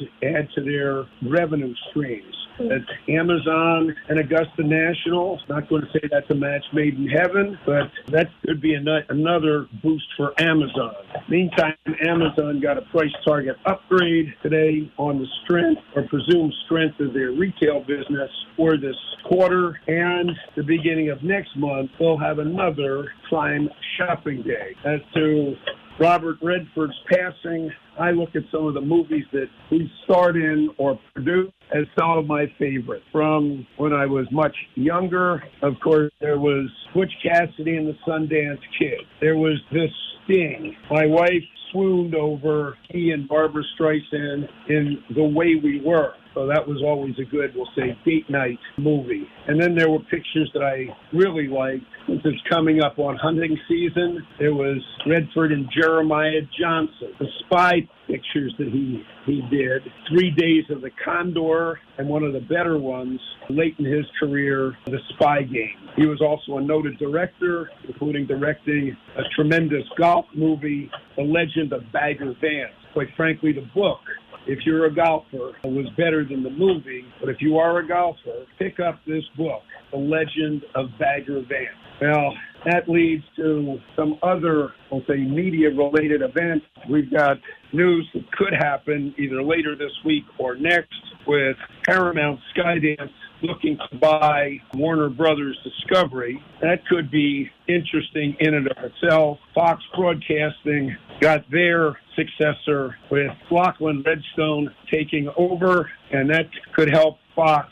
to their revenue streams. That's Amazon and Augusta National. Not going to say that's a match made in heaven, but that could be another boost for Amazon. Meantime, Amazon got a price target upgrade today on the strength or presumed strength of their retail business for this quarter, and the beginning of next month, they'll have another Prime Shopping Day. As to Robert Redford's passing, I look at some of the movies that he starred in or produced as some of my favorites. From when I was much younger, of course, there was Butch Cassidy and the Sundance Kid. There was this Sting. My wife swooned over he and Barbara Streisand in The Way We Were. So that was always a good, we'll say, date night movie. And then there were pictures that I really liked. Since it's coming up on hunting season, there was Redford and Jeremiah Johnson, the spy pictures that he did, 3 Days of the Condor, and one of the better ones, late in his career, The Spy Game. He was also a noted director, including directing a tremendous golf movie, The Legend of Bagger Vance. Quite frankly, the book, if you're a golfer, was better than the movie. But if you are a golfer, pick up this book, The Legend of Bagger Vance. Well, that leads to some other, we'll say, media-related events. We've got news that could happen either later this week or next with Paramount Skydance looking to buy Warner Brothers Discovery. That could be interesting in and of itself. Fox Broadcasting got their successor with Lachlan Redstone taking over, and that could help Fox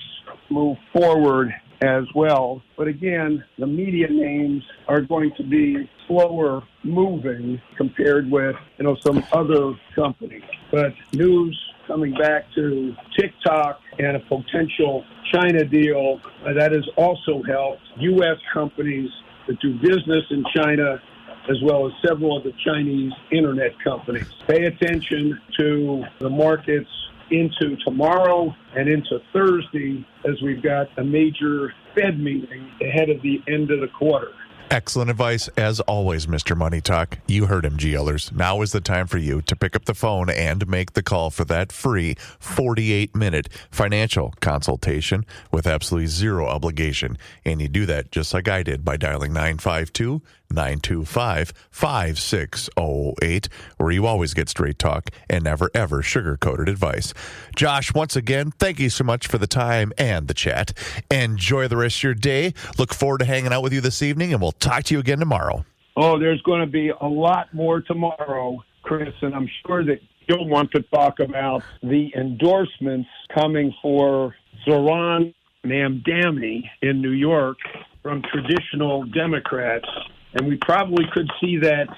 move forward as well. But again, the media names are going to be slower moving compared with, some other companies. But news coming back to TikTok and a potential China deal, that has also helped U.S. companies that do business in China, as well as several of the Chinese internet companies. Pay attention to the markets into tomorrow and into Thursday, as we've got a major Fed meeting ahead of the end of the quarter. Excellent advice, as always, Mr. Money Talk. You heard him, GLers. Now is the time for you to pick up the phone and make the call for that free 48-minute financial consultation with absolutely zero obligation. And you do that just like I did by dialing 952-925-5608, where you always get straight talk and never, ever sugar-coated advice. Josh, once again, thank you so much for the time and the chat. Enjoy the rest of your day. Look forward to hanging out with you this evening, and we'll talk to you again tomorrow. Oh, there's going to be a lot more tomorrow, Chris, and I'm sure that you'll want to talk about the endorsements coming for Zoran Namdani in New York from traditional Democrats. And we probably could see that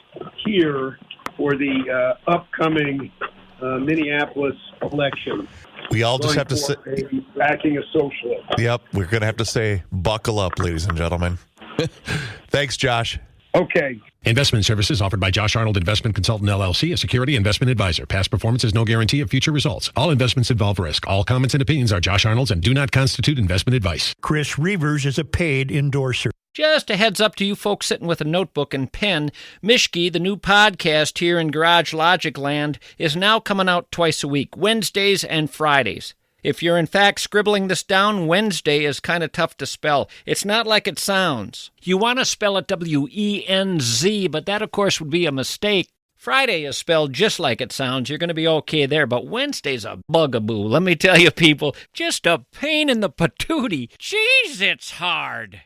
here for the upcoming Minneapolis election. We all just have to say, backing a socialist. Yep, we're going to have to say, buckle up, ladies and gentlemen. Thanks, Josh. Okay. Investment services offered by Josh Arnold Investment Consultant LLC, a security investment advisor. Past performance is no guarantee of future results. All investments involve risk. All comments and opinions are Josh Arnold's and do not constitute investment advice. Chris Reavers is a paid endorser. Just a heads up to you folks sitting with a notebook and pen. Mishki, the new podcast here in Garage Logic Land, is now coming out twice a week, Wednesdays and Fridays. If you're in fact scribbling this down, Wednesday is kind of tough to spell. It's not like it sounds. You want to spell it W-E-N-Z, but that, of course, would be a mistake. Friday is spelled just like it sounds. You're going to be okay there, but Wednesday's a bugaboo. Let me tell you, people, just a pain in the patootie. Jeez, it's hard.